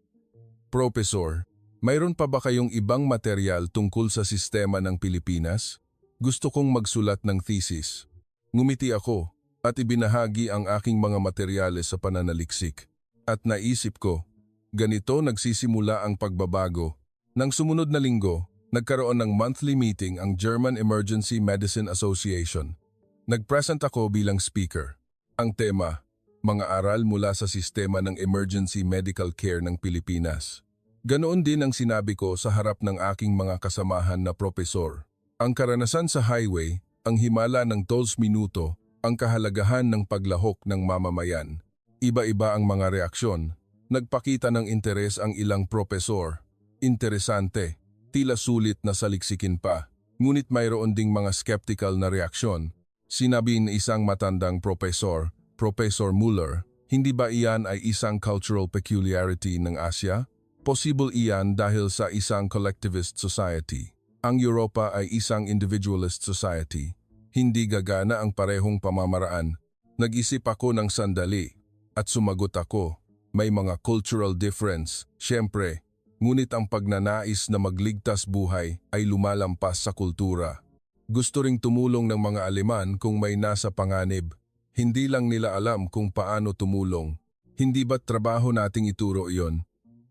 Professor, mayroon pa ba kayong ibang material tungkol sa sistema ng Pilipinas? Gusto kong magsulat ng thesis. Ngumiti ako at ibinahagi ang aking mga materyales sa pananaliksik. At naisip ko, ganito nagsisimula ang pagbabago. Nang sumunod na linggo, nagkaroon ng monthly meeting ang German Emergency Medicine Association. Nagpresent ako bilang speaker. Ang tema, mga aral mula sa sistema ng emergency medical care ng Pilipinas. Ganoon din ang sinabi ko sa harap ng aking mga kasamahan na propesor. Ang karanasan sa highway, ang himala ng 12 minuto, ang kahalagahan ng paglahok ng mamamayan. Iba-iba ang mga reaksyon. Nagpakita ng interes ang ilang propesor. Interesante, tila sulit na saliksikin pa. Ngunit mayroon ding mga skeptical na reaksyon. Sinabi ni isang matandang propesor, Professor Muller, hindi ba iyan ay isang cultural peculiarity ng Asya? Possible iyan dahil sa isang collectivist society. Ang Europa ay isang individualist society. Hindi gagana ang parehong pamamaraan. Nag-isip ako ng sandali at sumagot ako. May mga cultural difference, syempre. Ngunit ang pagnanais na magligtas buhay ay lumalampas sa kultura. Gusto ring tumulong ng mga Aleman kung may nasa panganib. Hindi lang nila alam kung paano tumulong. Hindi ba't trabaho nating ituro iyon?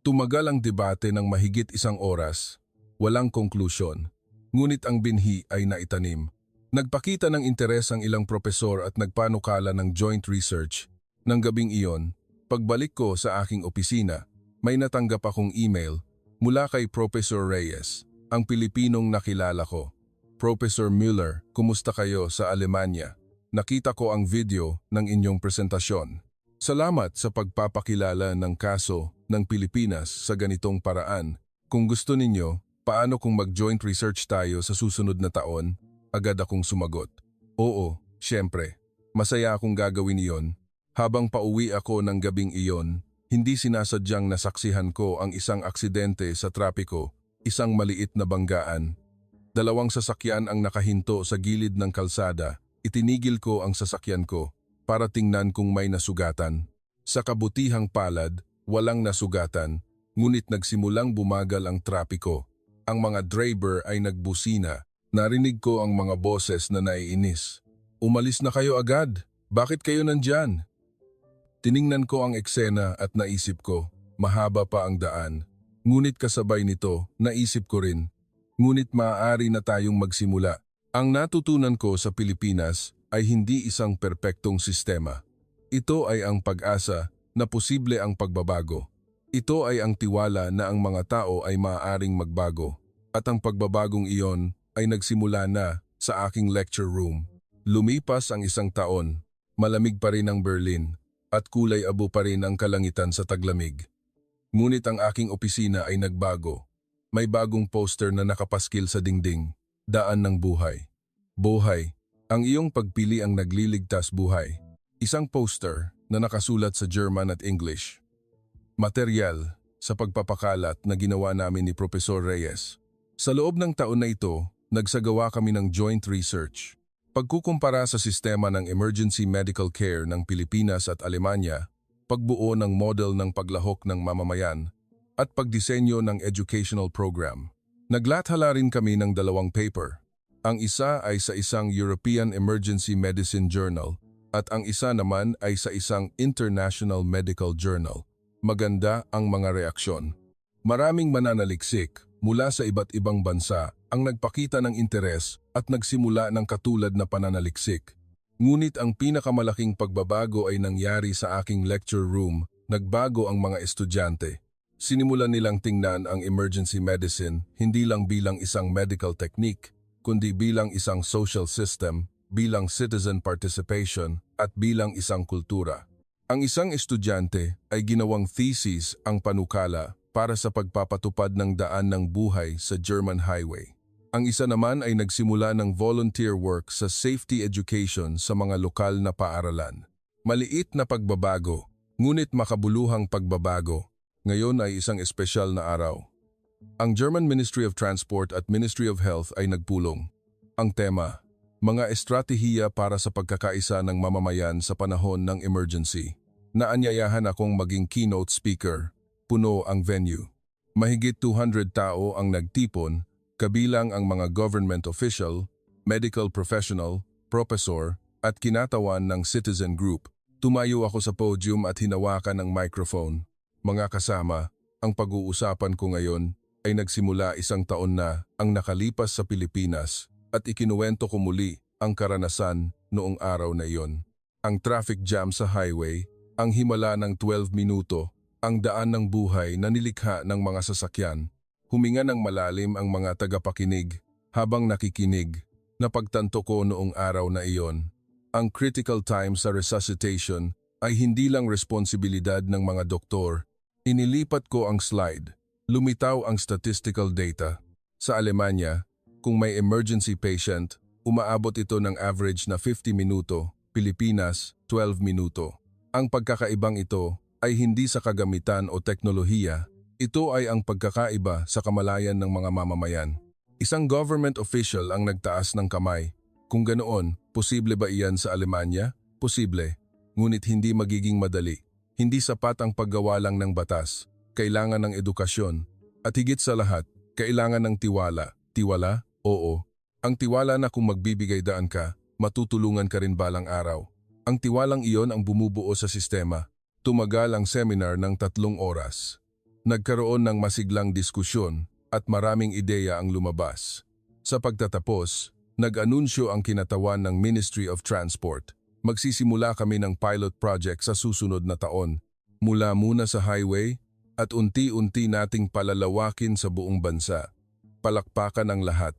Tumagal ang debate ng mahigit 1 oras. Walang konklusyon. Ngunit ang binhi ay naitanim. Nagpakita ng interes ang ilang propesor at nagpanukala ng joint research. Nang gabing iyon, pagbalik ko sa aking opisina, may natanggap akong email mula kay Professor Reyes, ang Pilipinong nakilala ko. Professor Müller, kumusta kayo sa Alemanya? Nakita ko ang video ng inyong presentasyon. Salamat sa pagpapakilala ng kaso ng Pilipinas sa ganitong paraan. Kung gusto ninyo, paano kung mag-joint research tayo sa susunod na taon? Agad akong sumagot. Oo, syempre. Masaya akong gagawin iyon. Habang pauwi ako ng gabing iyon, hindi sinasadyang nasaksihan ko ang isang aksidente sa trapiko, isang maliit na banggaan. 2 sasakyan ang nakahinto sa gilid ng kalsada. Itinigil ko ang sasakyan ko para tingnan kung may nasugatan. Sa kabutihang palad, walang nasugatan, ngunit nagsimulang bumagal ang trapiko. Ang mga driver ay nagbusina. Narinig ko ang mga boses na naiinis. Umalis na kayo agad. Bakit kayo nandyan? Tiningnan ko ang eksena at naisip ko, mahaba pa ang daan. Ngunit kasabay nito, naisip ko rin, ngunit maaari na tayong magsimula. Ang natutunan ko sa Pilipinas ay hindi isang perpektong sistema. Ito ay ang pag-asa na posible ang pagbabago. Ito ay ang tiwala na ang mga tao ay maaaring magbago. At ang pagbabagong iyon ay nagsimula na sa aking lecture room. Lumipas ang 1 taon, malamig pa rin ang Berlin at kulay abo pa rin ang kalangitan sa taglamig. Ngunit ang aking opisina ay nagbago. May bagong poster na nakapaskil sa dingding. Daan ng buhay. Buhay, ang iyong pagpili ang nagliligtas buhay. Isang poster na nakasulat sa German at English. Material sa pagpapakalat na ginawa namin ni Professor Reyes. Sa loob ng taon na ito, nagsagawa kami ng joint research. Pagkukumpara sa sistema ng emergency medical care ng Pilipinas at Alemanya, pagbuo ng model ng paglahok ng mamamayan, at pagdisenyo ng educational program. Naglathala rin kami ng 2 paper. Ang isa ay sa isang European Emergency Medicine Journal at ang isa naman ay sa isang International Medical Journal. Maganda ang mga reaksyon. Maraming mananaliksik mula sa iba't ibang bansa ang nagpakita ng interes at nagsimula ng katulad na pananaliksik. Ngunit ang pinakamalaking pagbabago ay nangyari sa aking lecture room. Nagbago ang mga estudyante. Sinimulan nilang tingnan ang emergency medicine hindi lang bilang isang medical technique, kundi bilang isang social system, bilang citizen participation at bilang isang kultura. Ang isang estudyante ay ginawang thesis ang panukala para sa pagpapatupad ng daan ng buhay sa German highway. Ang isa naman ay nagsimula ng volunteer work sa safety education sa mga lokal na paaralan. Maliit na pagbabago, ngunit makabuluhang pagbabago. Ngayon ay isang espesyal na araw. Ang German Ministry of Transport at Ministry of Health ay nagpulong. Ang tema, mga estratehiya para sa pagkakaisa ng mamamayan sa panahon ng emergency. Naanyayahan akong maging keynote speaker. Puno ang venue. Mahigit 200 tao ang nagtipon, kabilang ang mga government official, medical professional, professor, at kinatawan ng citizen group. Tumayo ako sa podium at hinawakan ang microphone. Mga kasama, ang pag-uusapan ko ngayon ay nagsimula 1 taon na ang nakalipas sa Pilipinas at ikinuwento ko muli ang karanasan noong araw na iyon. Ang traffic jam sa highway, ang himala ng 12 minuto, ang daan ng buhay na nilikha ng mga sasakyan. Huminga ng malalim ang mga tagapakinig habang nakikinig. Napagtanto ko noong araw na iyon. Ang critical time sa resuscitation ay hindi lang responsibilidad ng mga doktor. Inilipat ko ang slide. Lumitaw ang statistical data. Sa Alemanya, kung may emergency patient, umaabot ito ng average na 50 minuto, Pilipinas, 12 minuto. Ang pagkakaibang ito ay hindi sa kagamitan o teknolohiya, ito ay ang pagkakaiba sa kamalayan ng mga mamamayan. Isang government official ang nagtaas ng kamay. Kung ganoon, posible ba iyan sa Alemanya? Posible, ngunit hindi magiging madali. Hindi sapat ang paggawa lang ng batas. Kailangan ng edukasyon. At higit sa lahat, kailangan ng tiwala. Tiwala? Oo. Ang tiwala na kung magbibigay daan ka, matutulungan ka rin balang araw. Ang tiwalang iyon ang bumubuo sa sistema. Tumagal ang seminar ng 3 oras. Nagkaroon ng masiglang diskusyon at maraming ideya ang lumabas. Sa pagtatapos, nag-anunsyo ang kinatawan ng Ministry of Transport. Magsisimula kami ng pilot project sa susunod na taon. Mula muna sa highway at unti-unti nating palalawakin sa buong bansa. Palakpakan ang lahat.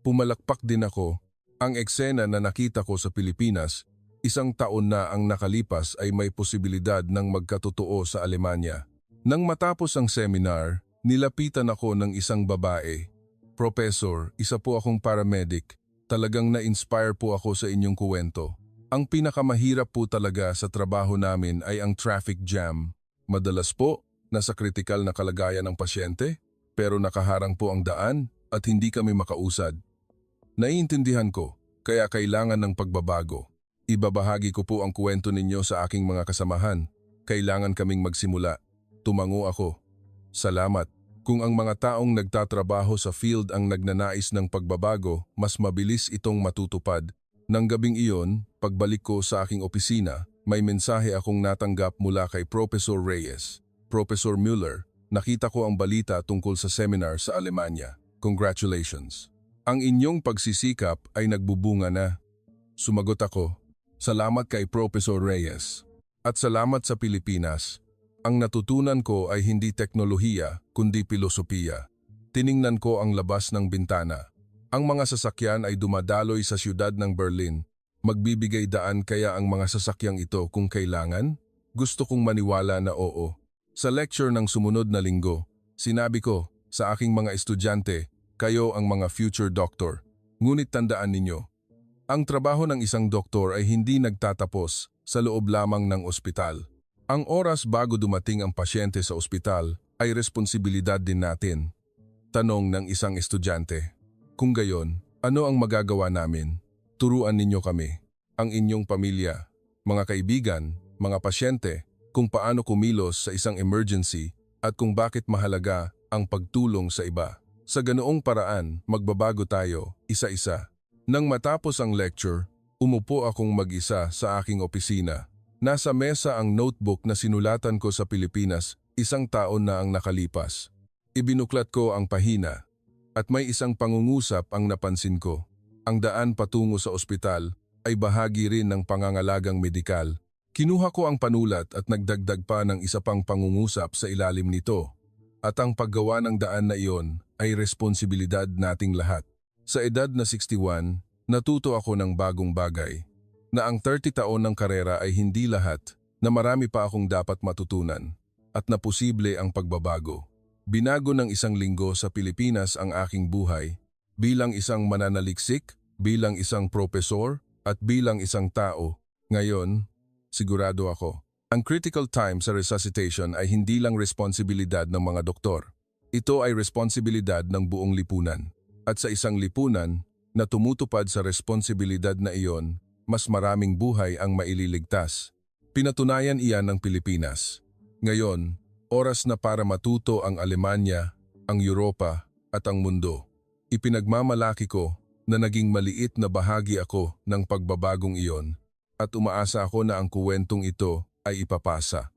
Pumalakpak din ako. Ang eksena na nakita ko sa Pilipinas, 1 taon na ang nakalipas ay may posibilidad ng magkatotoo sa Alemanya. Nang matapos ang seminar, nilapitan ako ng isang babae. Professor, isa po akong paramedic. Talagang na-inspire po ako sa inyong kuwento. Ang pinakamahirap po talaga sa trabaho namin ay ang traffic jam. Madalas po, nasa kritikal na kalagayan ng pasyente, pero nakaharang po ang daan at hindi kami makausad. Naiintindihan ko, kaya kailangan ng pagbabago. Ibabahagi ko po ang kuwento ninyo sa aking mga kasamahan. Kailangan kaming magsimula. Tumango ako. Salamat. Kung ang mga taong nagtatrabaho sa field ang nagnanais ng pagbabago, mas mabilis itong matutupad. Nang gabing iyon, pagbalik ko sa aking opisina, may mensahe akong natanggap mula kay Professor Reyes. Professor Müller, nakita ko ang balita tungkol sa seminar sa Alemanya. Congratulations. Ang inyong pagsisikap ay nagbubunga na. Sumagot ako, salamat kay Professor Reyes. At salamat sa Pilipinas. Ang natutunan ko ay hindi teknolohiya, kundi pilosopiya. Tiningnan ko ang labas ng bintana. Ang mga sasakyan ay dumadaloy sa siyudad ng Berlin. Magbibigay daan kaya ang mga sasakyang ito kung kailangan? Gusto kong maniwala na oo. Sa lecture ng sumunod na linggo, sinabi ko sa aking mga estudyante, kayo ang mga future doctor. Ngunit tandaan ninyo, ang trabaho ng isang doktor ay hindi nagtatapos sa loob lamang ng ospital. Ang oras bago dumating ang pasyente sa ospital ay responsibilidad din natin. Tanong ng isang estudyante. Kung gayon, ano ang magagawa namin? Turuan ninyo kami, ang inyong pamilya, mga kaibigan, mga pasyente, kung paano kumilos sa isang emergency at kung bakit mahalaga ang pagtulong sa iba. Sa ganoong paraan, magbabago tayo, isa-isa. Nang matapos ang lecture, umupo akong mag-isa sa aking opisina. Nasa mesa ang notebook na sinulatan ko sa Pilipinas, 1 taon na ang nakalipas. Ibinuklat ko ang pahina. At may isang pangungusap ang napansin ko. Ang daan patungo sa ospital ay bahagi rin ng pangangalagang medikal. Kinuha ko ang panulat at nagdagdag pa ng isa pang pangungusap sa ilalim nito. At ang paggawa ng daan na iyon ay responsibilidad nating lahat. Sa edad na 61, natuto ako ng bagong bagay. Na ang 30 taon ng karera ay hindi lahat, na marami pa akong dapat matutunan. At na posible ang pagbabago. Binago ng isang linggo sa Pilipinas ang aking buhay. Bilang isang mananaliksik, bilang isang propesor, at bilang isang tao. Ngayon, sigurado ako. Ang critical time sa resuscitation ay hindi lang responsibilidad ng mga doktor. Ito ay responsibilidad ng buong lipunan. At sa isang lipunan na tumutupad sa responsibilidad na iyon, mas maraming buhay ang maililigtas. Pinatunayan iyan ng Pilipinas. Ngayon, oras na para matuto ang Alemanya, ang Europa at ang mundo. Ipinagmamalaki ko na naging maliit na bahagi ako ng pagbabagong iyon at umaasa ako na ang kuwentong ito ay ipapasa.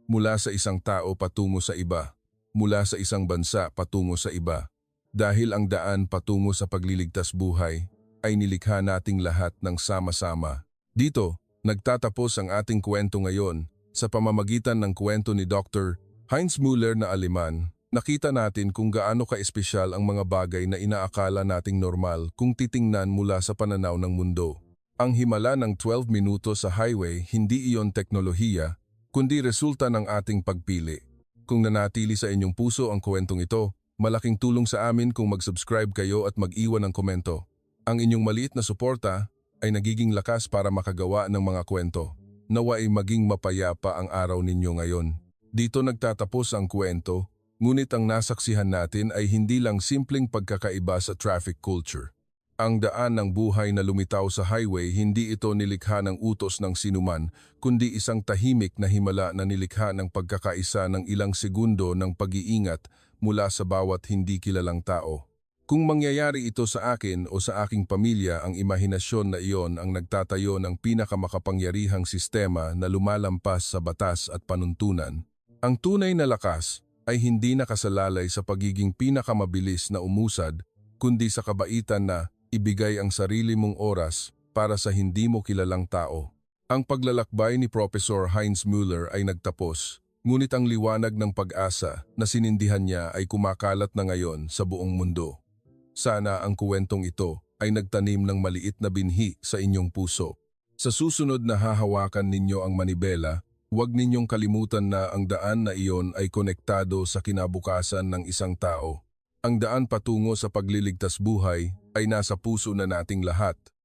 Mula sa isang tao patungo sa iba, mula sa isang bansa patungo sa iba. Dahil ang daan patungo sa pagliligtas buhay ay nilikha nating lahat ng sama-sama. Dito, nagtatapos ang ating kwento ngayon sa pamamagitan ng kwento ni Dr. Heinz Müller na Aleman. Nakita natin kung gaano ka-espesyal ang mga bagay na inaakala nating normal kung titingnan mula sa pananaw ng mundo. Ang himala ng 12 minuto sa highway hindi iyon teknolohiya, kundi resulta ng ating pagpili. Kung nanatili sa inyong puso ang kwentong ito, malaking tulong sa amin kung mag-subscribe kayo at mag-iwan ng komento. Ang inyong maliit na suporta ay nagiging lakas para makagawa ng mga kwento. Nawa ay maging mapayapa ang araw ninyo ngayon. Dito nagtatapos ang kwento, ngunit ang nasaksihan natin ay hindi lang simpleng pagkakaiba sa traffic culture. Ang daan ng buhay na lumitaw sa highway, hindi ito nilikha ng utos ng sinuman, kundi isang tahimik na himala na nilikha ng pagkakaisa ng ilang segundo ng pag-iingat mula sa bawat hindi kilalang tao. Kung mangyayari ito sa akin o sa aking pamilya, ang imahinasyon na iyon ang nagtatayo ng pinakamakapangyarihang sistema na lumalampas sa batas at panuntunan. Ang tunay na lakas ay hindi nakasalalay sa pagiging pinakamabilis na umusad, kundi sa kabaitan na ibigay ang sarili mong oras para sa hindi mo kilalang tao. Ang paglalakbay ni Professor Heinz Müller ay nagtapos, ngunit ang liwanag ng pag-asa na sinindihan niya ay kumakalat na ngayon sa buong mundo. Sana ang kuwentong ito ay nagtanim ng maliit na binhi sa inyong puso. Sa susunod na hahawakan ninyo ang manibela, huwag ninyong kalimutan na ang daan na iyon ay konektado sa kinabukasan ng isang tao. Ang daan patungo sa pagliligtas buhay ay nasa puso na nating lahat.